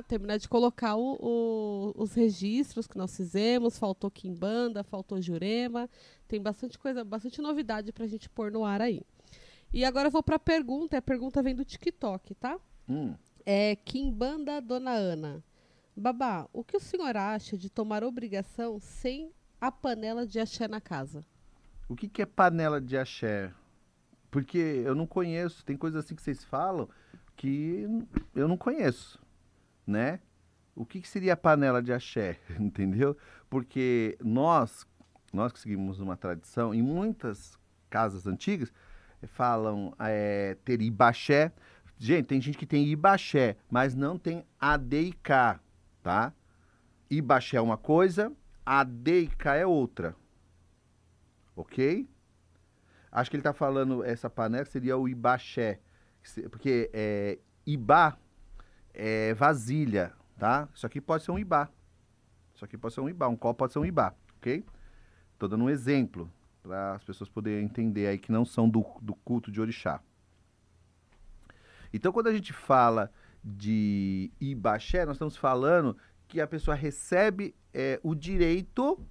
terminar de colocar os registros que nós fizemos. Faltou Quimbanda, faltou Jurema. Tem bastante coisa, bastante novidade pra gente pôr no ar aí. E agora eu vou pra pergunta. A pergunta vem do TikTok, tá? Quimbanda Dona Ana. Babá, o que o senhor acha de tomar obrigação sem a panela de axé na casa? O que é panela de axé? Porque eu não conheço, tem coisas assim que vocês falam que eu não conheço, né? O que seria a panela de axé, entendeu? Porque nós que seguimos uma tradição, em muitas casas antigas, falam ter ibaxé. Gente, tem gente que tem ibaxé, mas não tem AD&K, tá? Ibaxé é uma coisa, AD&K é outra, ok? Acho que ele está falando, essa panela seria o ibaxé, porque ibá é vasilha, tá? Isso aqui pode ser um ibá. Um copo pode ser um ibá, ok? Estou dando um exemplo para as pessoas poderem entender aí que não são do culto de orixá. Então, quando a gente fala de ibaxé, nós estamos falando que a pessoa recebe o direito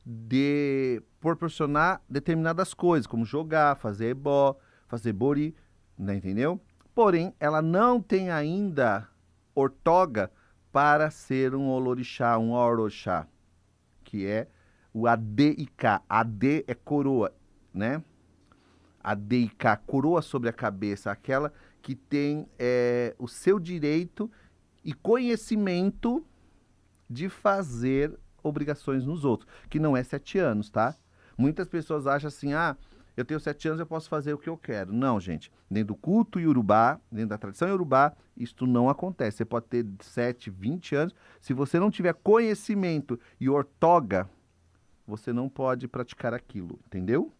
de proporcionar determinadas coisas, como jogar, fazer ebó, fazer bori, né, entendeu? Porém, ela não tem ainda ortoga para ser um olorixá, um oroxá, que é o AD&K. AD é coroa, né? AD&K, coroa sobre a cabeça, aquela que tem o seu direito e conhecimento de fazer obrigações nos outros, que não é 7 anos, tá? Muitas pessoas acham assim, eu tenho 7 anos, eu posso fazer o que eu quero. Não, gente, dentro do culto iorubá, dentro da tradição iorubá, isto não acontece. Você pode ter 7, 20 anos, se você não tiver conhecimento e ortoga, você não pode praticar aquilo, entendeu?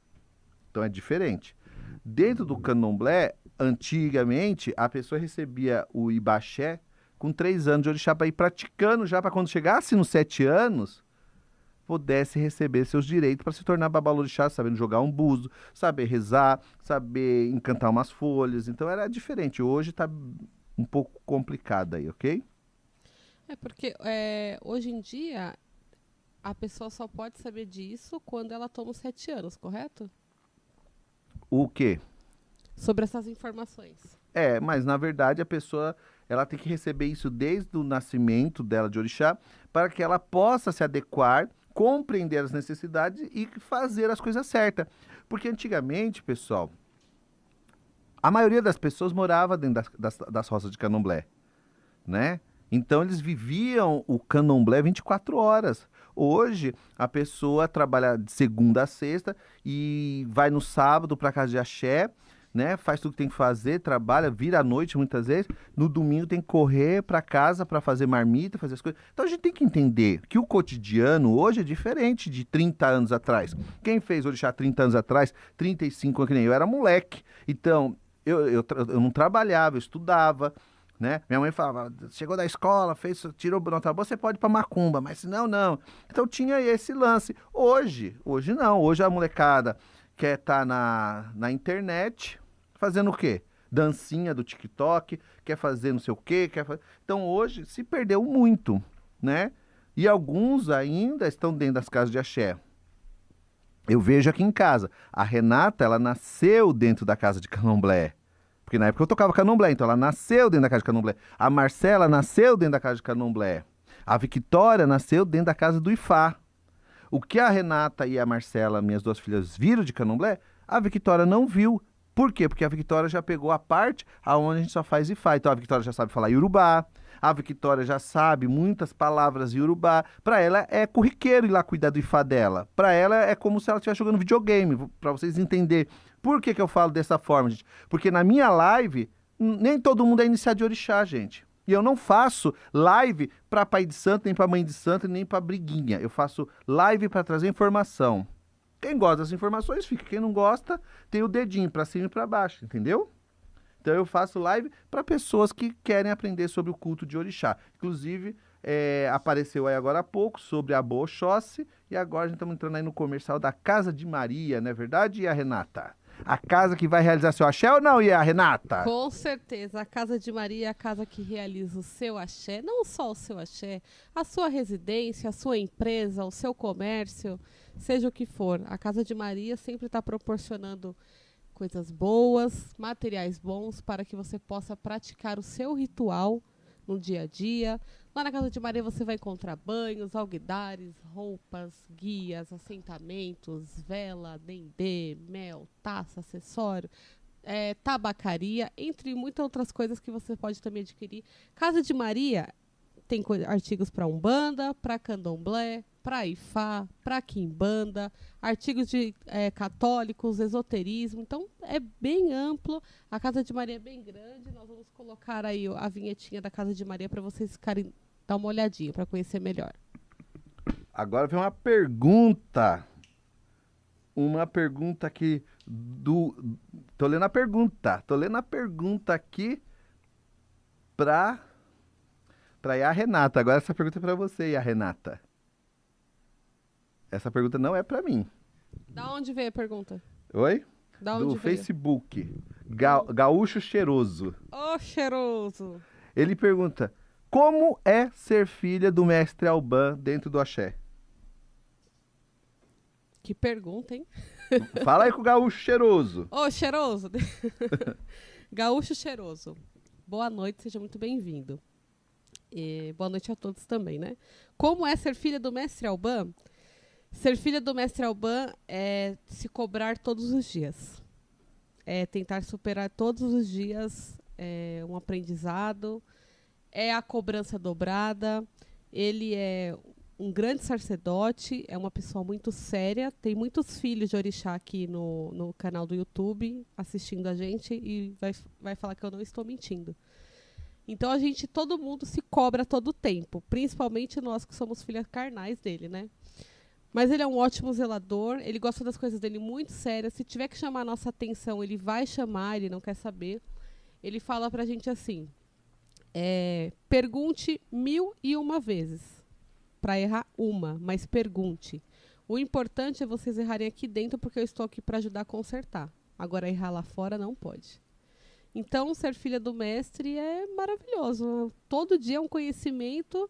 Então é diferente. Dentro do candomblé, antigamente, a pessoa recebia o ibaxé com 3 anos de orixá para ir praticando já, para quando chegasse nos 7 anos, pudesse receber seus direitos para se tornar babalorixá, sabendo jogar um buzo, saber rezar, saber encantar umas folhas. Então era diferente. Hoje está um pouco complicado aí, ok? Porque hoje em dia a pessoa só pode saber disso quando ela toma os 7 anos, correto? O quê? Sobre essas informações. Mas na verdade a pessoa ela tem que receber isso desde o nascimento dela de orixá para que ela possa se adequar, compreender as necessidades e fazer as coisas certas. Porque antigamente, pessoal, a maioria das pessoas morava dentro das roças de candomblé, né? Então eles viviam o candomblé 24 horas. Hoje a pessoa trabalha de segunda a sexta e vai no sábado para casa de axé, né? Faz tudo que tem que fazer, trabalha, vira à noite muitas vezes. No domingo tem que correr para casa para fazer marmita, fazer as coisas. Então a gente tem que entender que o cotidiano hoje é diferente de 30 anos atrás. Quem fez orixá 30 anos atrás, 35 anos, que nem eu era moleque. Então eu não trabalhava, eu estudava, né? Minha mãe falava, chegou da escola, tirou nota boa, você pode ir pra macumba, mas senão não. Então tinha esse lance. Hoje não. Hoje a molecada quer estar na internet fazendo o quê? Dancinha do TikTok, quer fazer não sei o quê, Então hoje se perdeu muito, né? E alguns ainda estão dentro das casas de axé. Eu vejo aqui em casa. A Renata, ela nasceu dentro da casa de candomblé. Porque na época eu tocava candomblé, então ela nasceu dentro da casa de candomblé. A Marcela nasceu dentro da casa de candomblé. A Victória nasceu dentro da casa do Ifá. O que a Renata e a Marcela, minhas duas filhas, viram de candomblé, a Victória não viu. Por quê? Porque a Victória já pegou a parte aonde a gente só faz Ifá. Então a Victória já sabe falar Iorubá, a Victória já sabe muitas palavras Iorubá. Para ela é corriqueiro ir lá cuidar do Ifá dela. Para ela é como se ela estivesse jogando videogame, para vocês entenderem. Por que eu falo dessa forma, gente? Porque na minha live, nem todo mundo é iniciado de orixá, gente. E eu não faço live para pai de santo, nem para mãe de santo, nem para briguinha. Eu faço live para trazer informação. Quem gosta das informações, fica. Quem não gosta, tem o dedinho para cima e para baixo, entendeu? Então eu faço live para pessoas que querem aprender sobre o culto de orixá. Inclusive, apareceu aí agora há pouco sobre a Boa Oxóssi, e agora a gente estamos entrando aí no comercial da Casa de Maria, não é verdade, e a Renata? A casa que vai realizar seu axé ou não, e a Renata? Com certeza, a Casa de Maria é a casa que realiza o seu axé, não só o seu axé, a sua residência, a sua empresa, o seu comércio, seja o que for. A Casa de Maria sempre está proporcionando coisas boas, materiais bons para que você possa praticar o seu ritual no dia a dia. Lá na Casa de Maria você vai encontrar banhos, alguidares, roupas, guias, assentamentos, vela, dendê, mel, taça, acessório, tabacaria, entre muitas outras coisas que você pode também adquirir. Casa de Maria tem artigos para Umbanda, para Candomblé, para Ifá, para Quimbanda, artigos de católicos, esoterismo. Então, é bem amplo. A Casa de Maria é bem grande. Nós vamos colocar aí a vinhetinha da Casa de Maria para vocês ficarem, dar uma olhadinha, para conhecer melhor. Agora vem uma pergunta. Uma pergunta aqui Tô lendo a pergunta aqui pra a Renata. Agora essa pergunta é pra você, a Renata. Essa pergunta não é pra mim. Da onde veio a pergunta? Oi? Da onde do veio? Facebook. Gaúcho Cheiroso. Ô, cheiroso! Ele pergunta: como é ser filha do mestre Alban dentro do axé? Que pergunta, hein? Fala aí com o Gaúcho Cheiroso. Ô, cheiroso! Gaúcho Cheiroso. Boa noite, seja muito bem-vindo. E boa noite a todos também, né? Como é ser filha do mestre Alban? Ser filha do mestre Alban é se cobrar todos os dias. É tentar superar todos os dias um aprendizado. É a cobrança dobrada. Ele é um grande sacerdote, é uma pessoa muito séria. Tem muitos filhos de orixá aqui no canal do YouTube assistindo a gente e vai falar que eu não estou mentindo. Então todo mundo se cobra todo o tempo, principalmente nós que somos filhas carnais dele, né? Mas ele é um ótimo zelador, ele gosta das coisas dele muito sérias. Se tiver que chamar a nossa atenção, ele vai chamar, ele não quer saber. Ele fala pra gente assim, pergunte 1001 vezes. para errar uma, mas pergunte. O importante é vocês errarem aqui dentro, porque eu estou aqui para ajudar a consertar. Agora, errar lá fora não pode. Então, ser filha do mestre é maravilhoso. Todo dia é um conhecimento.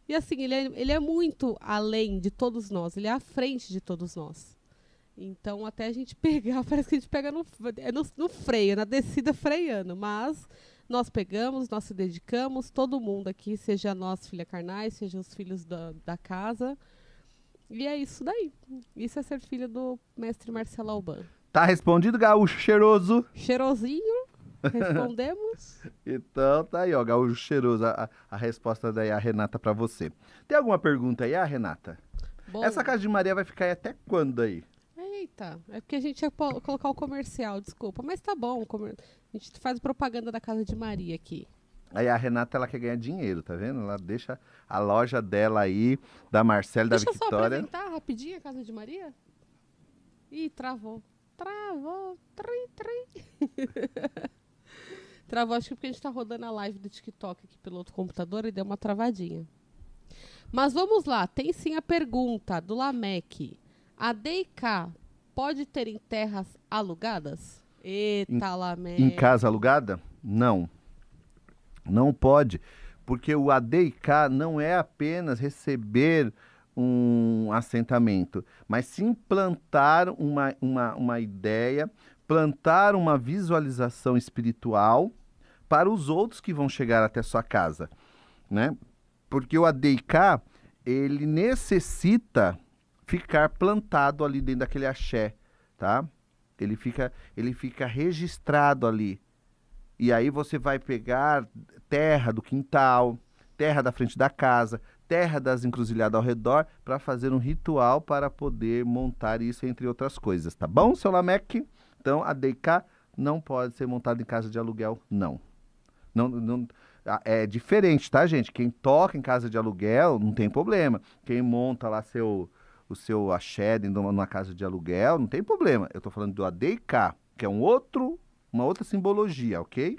E assim, ele é muito além de todos nós. Ele é à frente de todos nós. Então, até a gente pegar, parece que a gente pega no freio, na descida freando. Mas nós pegamos, nós se dedicamos, todo mundo aqui, seja nós, filha carnais, seja os filhos da casa. E é isso daí. Isso é ser filha do mestre Marcelo Alban. Tá respondido, gaúcho cheiroso? Cheirosinho, respondemos. Então tá aí, ó, gaúcho cheiroso. A resposta daí, a Renata, pra você. Tem alguma pergunta aí, Renata? Bom, Essa casa de Maria vai ficar aí até quando aí? eita, é porque a gente ia colocar o comercial, desculpa. Mas tá bom, a gente faz propaganda da Casa de Maria aqui. Aí a Renata, ela quer ganhar dinheiro, tá vendo? Ela deixa a loja dela aí, da Marcela, da Deixa eu só Victoria. apresentar rapidinho a Casa de Maria. Ih, travou. Travou. Travou, acho que porque a gente tá rodando a live do TikTok aqui pelo outro computador e deu uma travadinha. Mas vamos lá, tem sim a pergunta do Lameque. A DK pode ter em terras alugadas? Eita, Lameque. Em casa alugada? Não. Não pode, porque o ADIK não é apenas receber um assentamento, mas sim plantar uma ideia, plantar uma visualização espiritual para os outros que vão chegar até sua casa, né? Porque o ADIK, ele necessita ficar plantado ali dentro daquele axé, tá? Ele fica registrado ali. E aí você vai pegar terra do quintal, terra da frente da casa, terra das encruzilhadas ao redor, para fazer um ritual para poder montar isso, entre outras coisas. Tá bom, seu Lameque? Então, a DK não pode ser montada em casa de aluguel, não. Não, é diferente, tá, gente? Quem toca em casa de aluguel, não tem problema. Quem monta lá o seu axé numa casa de aluguel, não tem problema. Eu tô falando do ADK, que é uma outra simbologia, ok?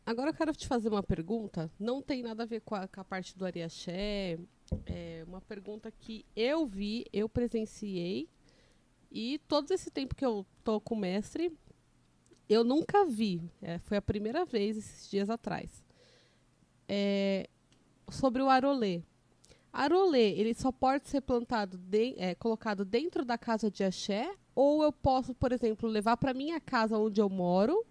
Agora eu quero te fazer uma pergunta. Não tem nada a ver com a parte do Ariaxé. É uma pergunta que eu vi, eu presenciei. E todo esse tempo que eu tô com o mestre, eu nunca vi. Foi a primeira vez, esses dias atrás. Sobre o arolê. Arolê, ele só pode ser plantado, colocado dentro da casa de axé? Ou eu posso, por exemplo, levar para minha casa onde eu moro,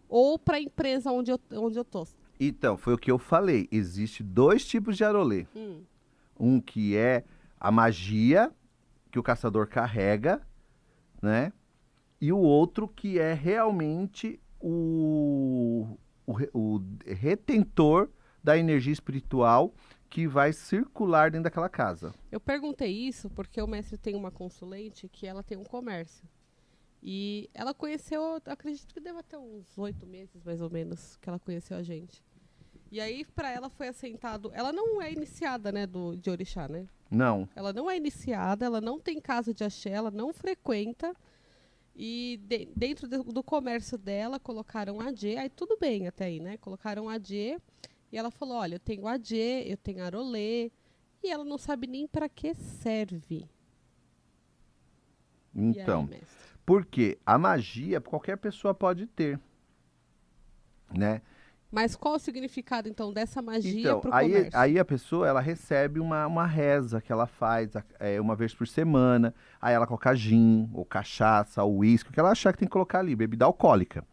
ou para a empresa onde eu tô? Então, foi o que eu falei. Existe 2 tipos de arolê. Um que é a magia que o caçador carrega, né? E o outro que é realmente o retentor da energia espiritual que vai circular dentro daquela casa. Eu perguntei isso porque o mestre tem uma consulente que ela tem um comércio. E ela conheceu, acredito que deve até uns 8 meses, mais ou menos, que ela conheceu a gente. E aí, para ela, foi assentado... Ela não é iniciada, né, de orixá, né? Não. Ela não é iniciada, ela não tem casa de axé, ela não frequenta. E dentro do comércio dela, colocaram AD. Aí tudo bem até aí, né? Colocaram AD. E ela falou, olha, eu tenho AD, eu tenho arolê. E ela não sabe nem para que serve. Então, aí, mestre? porque a magia qualquer pessoa pode ter, né? Mas qual o significado, então, dessa magia Então, para o comércio? aí a pessoa, ela recebe uma reza que ela faz uma vez por semana. Aí ela coloca gin, ou cachaça, ou uísque, o que ela achar que tem que colocar ali, bebida alcoólica.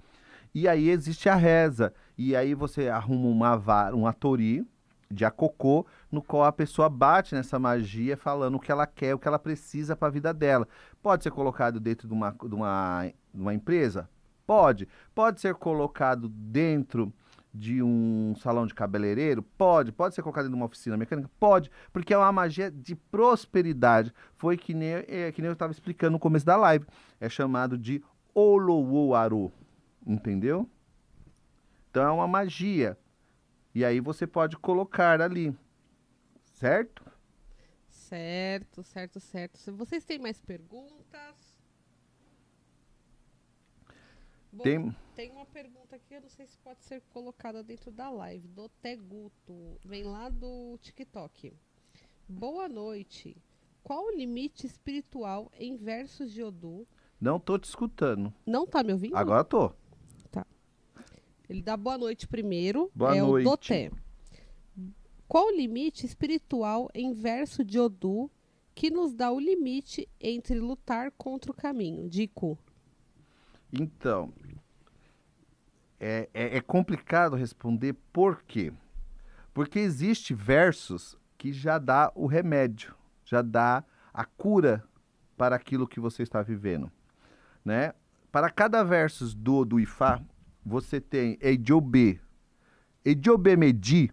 E aí existe a reza. E aí você arruma um atori de acocô, no qual a pessoa bate nessa magia falando o que ela quer, o que ela precisa para a vida dela. Pode ser colocado dentro de uma empresa? Pode. Pode ser colocado dentro de um salão de cabeleireiro? Pode. Pode ser colocado dentro de uma oficina mecânica? Pode. Porque é uma magia de prosperidade. Foi que nem eu estava explicando no começo da live. É chamado de Olowoaro. Entendeu? Então é uma magia. E aí você pode colocar ali. Certo? Certo. Se vocês têm mais perguntas... Bom, Tem... tem uma pergunta aqui, eu não sei se pode ser colocada dentro da live, do Teguto, vem lá do TikTok. Boa noite. Qual o limite espiritual em versos de Odu? Não tô te escutando. Não tá me ouvindo? Agora tô. Tá. Ele dá boa noite primeiro, Boa é noite. o Doté. Qual o limite espiritual em verso de Odu que nos dá o limite entre lutar contra o caminho? Dico. Então, é complicado responder por quê? Porque existe versos que já dá o remédio, já dá a cura para aquilo que você está vivendo, né? Para cada verso do Ifá, você tem Ejobe, Ejobe Medi,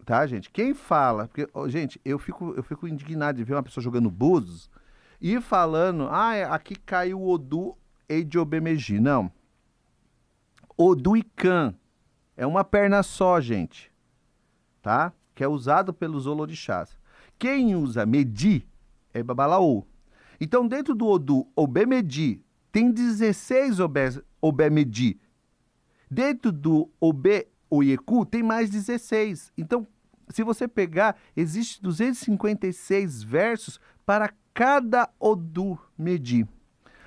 tá, gente? Quem fala, porque, gente, eu fico indignado de ver uma pessoa jogando búzios e falando, aqui caiu o Odu Ejobe Medi. Não. Odu Ikan é uma perna só, gente, tá? Que é usado pelos orixás. Quem usa Medi é Babalaô. Então, dentro do Odu Obemedi, tem 16 Obemedi. Dentro do Obe Oyeku, tem mais 16. Então, se você pegar, existe 256 versos para cada Odu Medi.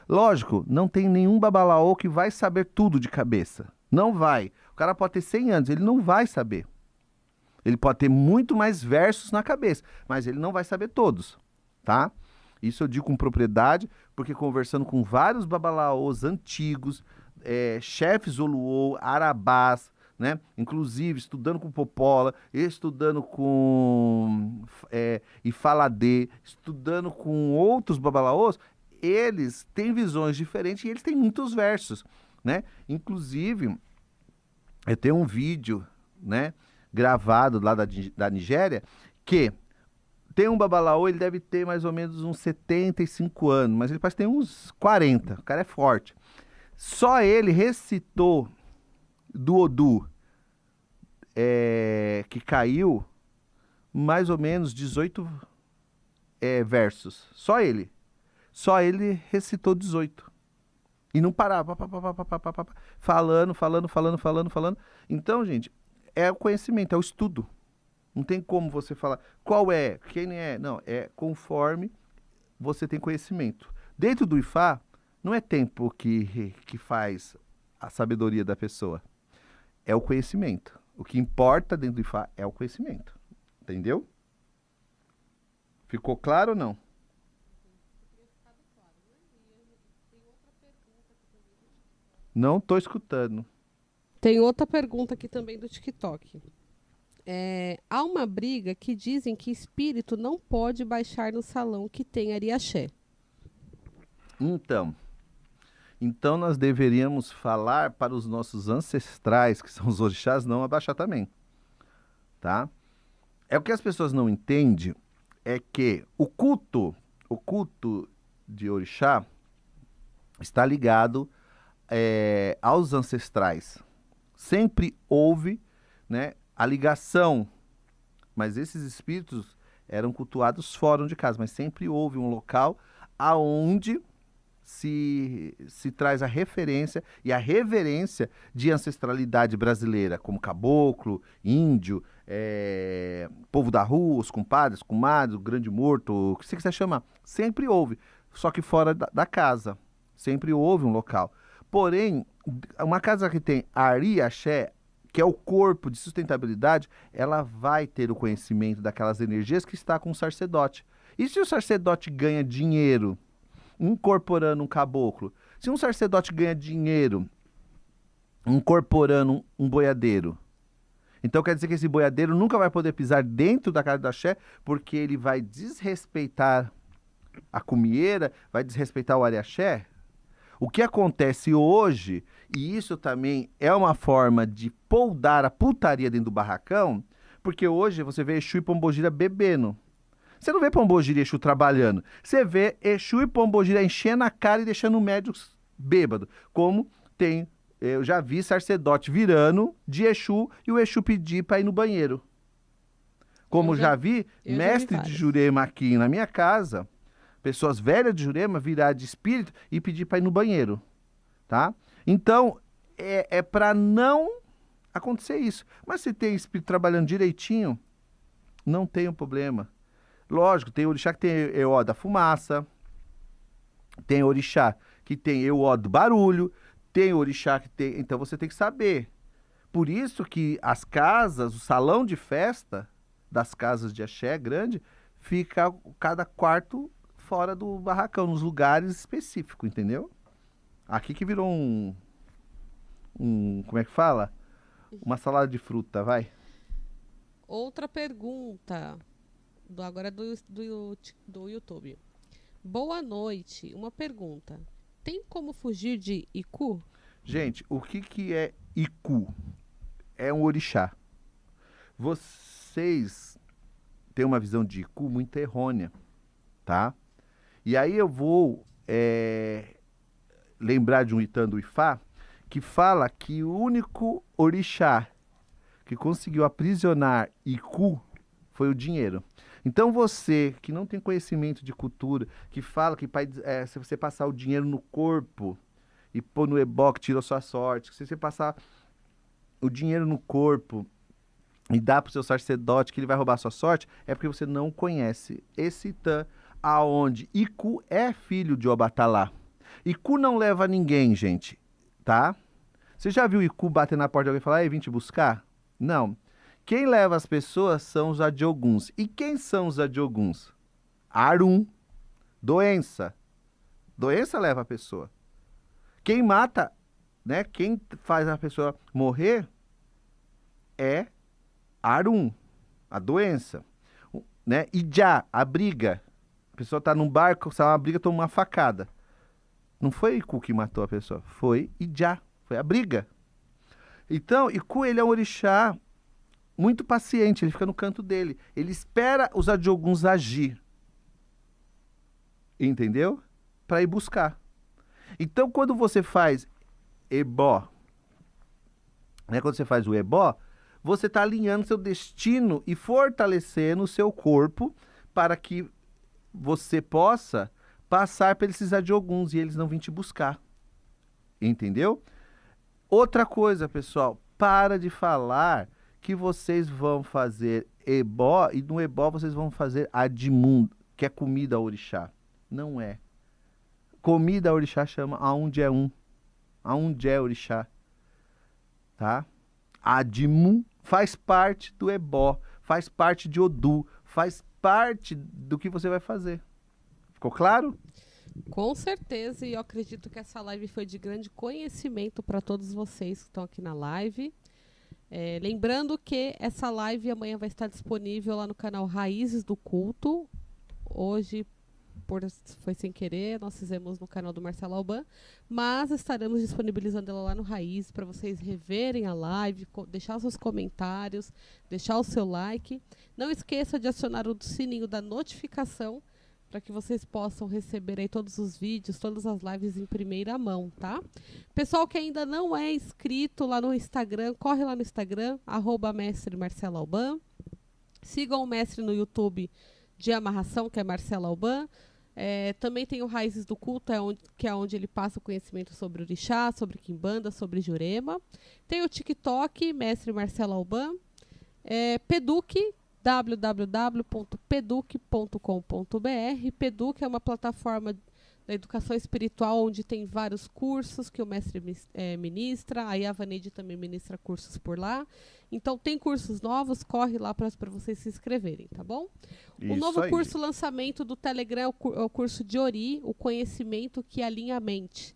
Lógico, não tem nenhum babalaô que vai saber tudo de cabeça. Não vai. O cara pode ter 100 anos, ele não vai saber. Ele pode ter muito mais versos na cabeça, mas ele não vai saber todos, tá? Isso eu digo com propriedade, porque conversando com vários babalaôs antigos, chefes Oluô, Arabás, né? Inclusive estudando com Popola, estudando com Ifaladê, estudando com outros babalaôs, eles têm visões diferentes e eles têm muitos versos, né? Inclusive, eu tenho um vídeo, né, gravado lá da Nigéria, que tem um babalaô, ele deve ter mais ou menos uns 75 anos, mas ele parece que tem uns 40, o cara é forte. Só ele recitou do Odu, que caiu, mais ou menos 18 versos. Só ele. Só ele recitou 18. E não parava. Falando. Então, gente, é o conhecimento, é o estudo. Não tem como você falar qual é, quem é. Não, é conforme você tem conhecimento. Dentro do Ifá, não é tempo que faz a sabedoria da pessoa. É o conhecimento. O que importa dentro do Ifá é o conhecimento. Entendeu? Ficou claro ou não? Não estou escutando. Tem outra pergunta aqui também do TikTok. Há uma briga que dizem que espírito não pode baixar no salão que tem Ariaxé. Então nós deveríamos falar para os nossos ancestrais, que são os orixás, não abaixar também, tá? O que as pessoas não entendem é que o culto de orixá está ligado aos ancestrais. Sempre houve, né, a ligação, mas esses espíritos eram cultuados fora de casa, mas sempre houve um local aonde se traz a referência e a reverência de ancestralidade brasileira, como caboclo, índio, povo da rua, os compadres, comadres, o grande morto, o que você quiser chamar. Sempre houve, só que fora da casa. Sempre houve um local. Porém, uma casa que tem Ari Axé, que é o corpo de sustentabilidade, ela vai ter o conhecimento daquelas energias que está com o sacerdote. E se o sacerdote ganha dinheiro incorporando um caboclo? Se um sacerdote ganha dinheiro incorporando um boiadeiro? Então quer dizer que esse boiadeiro nunca vai poder pisar dentro da casa da Axé, porque ele vai desrespeitar a cumieira, vai desrespeitar o Ariaxé? O que acontece hoje, e isso também é uma forma de poldar a putaria dentro do barracão, porque hoje você vê Exu e Pombogira bebendo. Você não vê Pombogira e Exu trabalhando. Você vê Exu e Pombogira enchendo a cara e deixando o médico bêbado. Como eu já vi sacerdote virando de Exu e o Exu pedir para ir no banheiro. Como já vi mestre de Jurema aqui na minha casa, pessoas velhas de Jurema virar de espírito e pedir para ir no banheiro, tá? Então, é para não acontecer isso. Mas se tem espírito trabalhando direitinho, não tem um problema. Lógico, tem orixá que tem EO da fumaça, tem orixá que tem EO do barulho, tem orixá que tem... Então você tem que saber. Por isso que as casas, o salão de festa das casas de axé grande, fica cada quarto fora do barracão, nos lugares específicos, entendeu? Aqui que virou como é que fala? Uma salada de fruta, vai. Outra pergunta, agora é do YouTube. Boa noite, uma pergunta. Tem como fugir de Iku? Gente, o que é Iku? É um orixá. Vocês têm uma visão de Iku muito errônea, tá? E aí eu vou lembrar de um Itanduifá que fala que o único orixá que conseguiu aprisionar Iku foi o dinheiro. Então você que não tem conhecimento de cultura, que fala que se você passar o dinheiro no corpo e pôr no ebó que tira a sua sorte, se você passar o dinheiro no corpo e dá pro seu sacerdote que ele vai roubar a sua sorte, é porque você não conhece esse Itã, aonde Iku é filho de Obatalá. Iku não leva ninguém, gente, tá? Você já viu Iku bater na porta de alguém e falar, ei, vim te buscar? Não. Quem leva as pessoas são os adioguns. E quem são os adioguns? Arum. Doença. Doença leva a pessoa. Quem mata, né? Quem faz a pessoa morrer é Arum, a doença. Né? Ijá, a briga. A pessoa tá num barco, sai uma briga, toma uma facada. Não foi Iku que matou a pessoa, foi Ijá, foi a briga. Então, Iku, ele é um orixá muito paciente, ele fica no canto dele. Ele espera os adioguns agir. Entendeu? Para ir buscar. Então, quando você faz ebó, né? Quando você faz o ebó, você está alinhando seu destino e fortalecendo o seu corpo para que você possa passar por esses adioguns e eles não virem te buscar. Entendeu? Outra coisa, pessoal, para de falar que vocês vão fazer ebó e no ebó vocês vão fazer adimun, que é comida a orixá. Não é. Comida a orixá chama aonde é um. Aonde é orixá. Tá? Adimun faz parte do ebó, faz parte de Odu, faz parte do que você vai fazer. Ficou claro? Com certeza, e eu acredito que essa live foi de grande conhecimento para todos vocês que estão aqui na live. Lembrando que essa live amanhã vai estar disponível lá no canal Raízes do Culto. Hoje, foi sem querer, nós fizemos no canal do Marcelo Alban, mas estaremos disponibilizando ela lá no Raiz para vocês reverem a live, deixar seus comentários, deixar o seu like. Não esqueça de acionar o sininho da notificação para que vocês possam receber aí todos os vídeos, todas as lives em primeira mão, tá? Pessoal que ainda não é inscrito lá no Instagram, corre lá no Instagram, @mestre Marcelo Alban. Sigam o mestre no YouTube de amarração, que é Marcelo Alban. Também tem o Raízes do Culto, que é onde ele passa o conhecimento sobre orixá, sobre quimbanda, sobre jurema. Tem o TikTok, mestre Marcelo Alban. Peduc, www.peduc.com.br. Peduc é uma plataforma da educação espiritual onde tem vários cursos que o mestre ministra, aí a Vaneide também ministra cursos por lá. Então tem cursos novos, corre lá para vocês se inscreverem, tá bom? Isso o novo aí. curso lançamento do Telegram é o curso de Ori, o conhecimento que alinha a mente.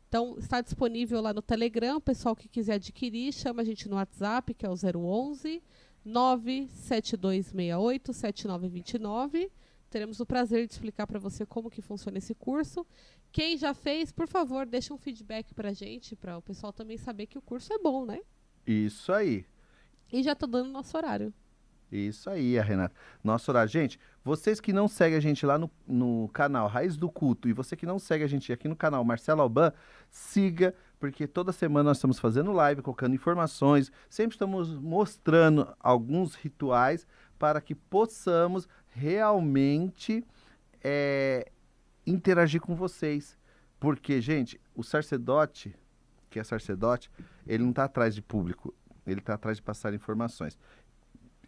Então está disponível lá no Telegram, o pessoal que quiser adquirir, chama a gente no WhatsApp, que é o 011 97268 7929. Teremos o prazer de explicar para você como que funciona esse curso. Quem já fez, por favor, deixa um feedback para a gente, para o pessoal também saber que o curso é bom, né? Isso aí. E já tô dando nosso horário. Isso aí, Renata. Nosso horário. Gente, vocês que não seguem a gente lá no canal Raiz do Culto e você que não segue a gente aqui no canal Marcelo Alban, siga, porque toda semana nós estamos fazendo live, colocando informações, sempre estamos mostrando alguns rituais para que possamos realmente interagir com vocês. Porque, gente, o sacerdote, que é sacerdote, ele não está atrás de público, ele está atrás de passar informações.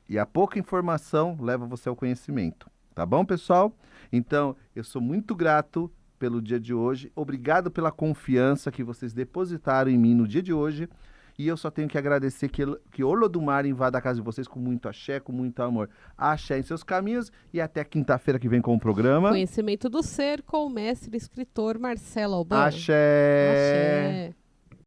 E a pouca informação leva você ao conhecimento. Tá bom, pessoal? Então, eu sou muito grato pelo dia de hoje. Obrigado pela confiança que vocês depositaram em mim no dia de hoje. E eu só tenho que agradecer que Olodumare invada a casa de vocês com muito axé, com muito amor. Axé em seus caminhos e até quinta-feira que vem com o programa. Conhecimento do Ser com o mestre e escritor Marcelo Alban. Axé! Axé.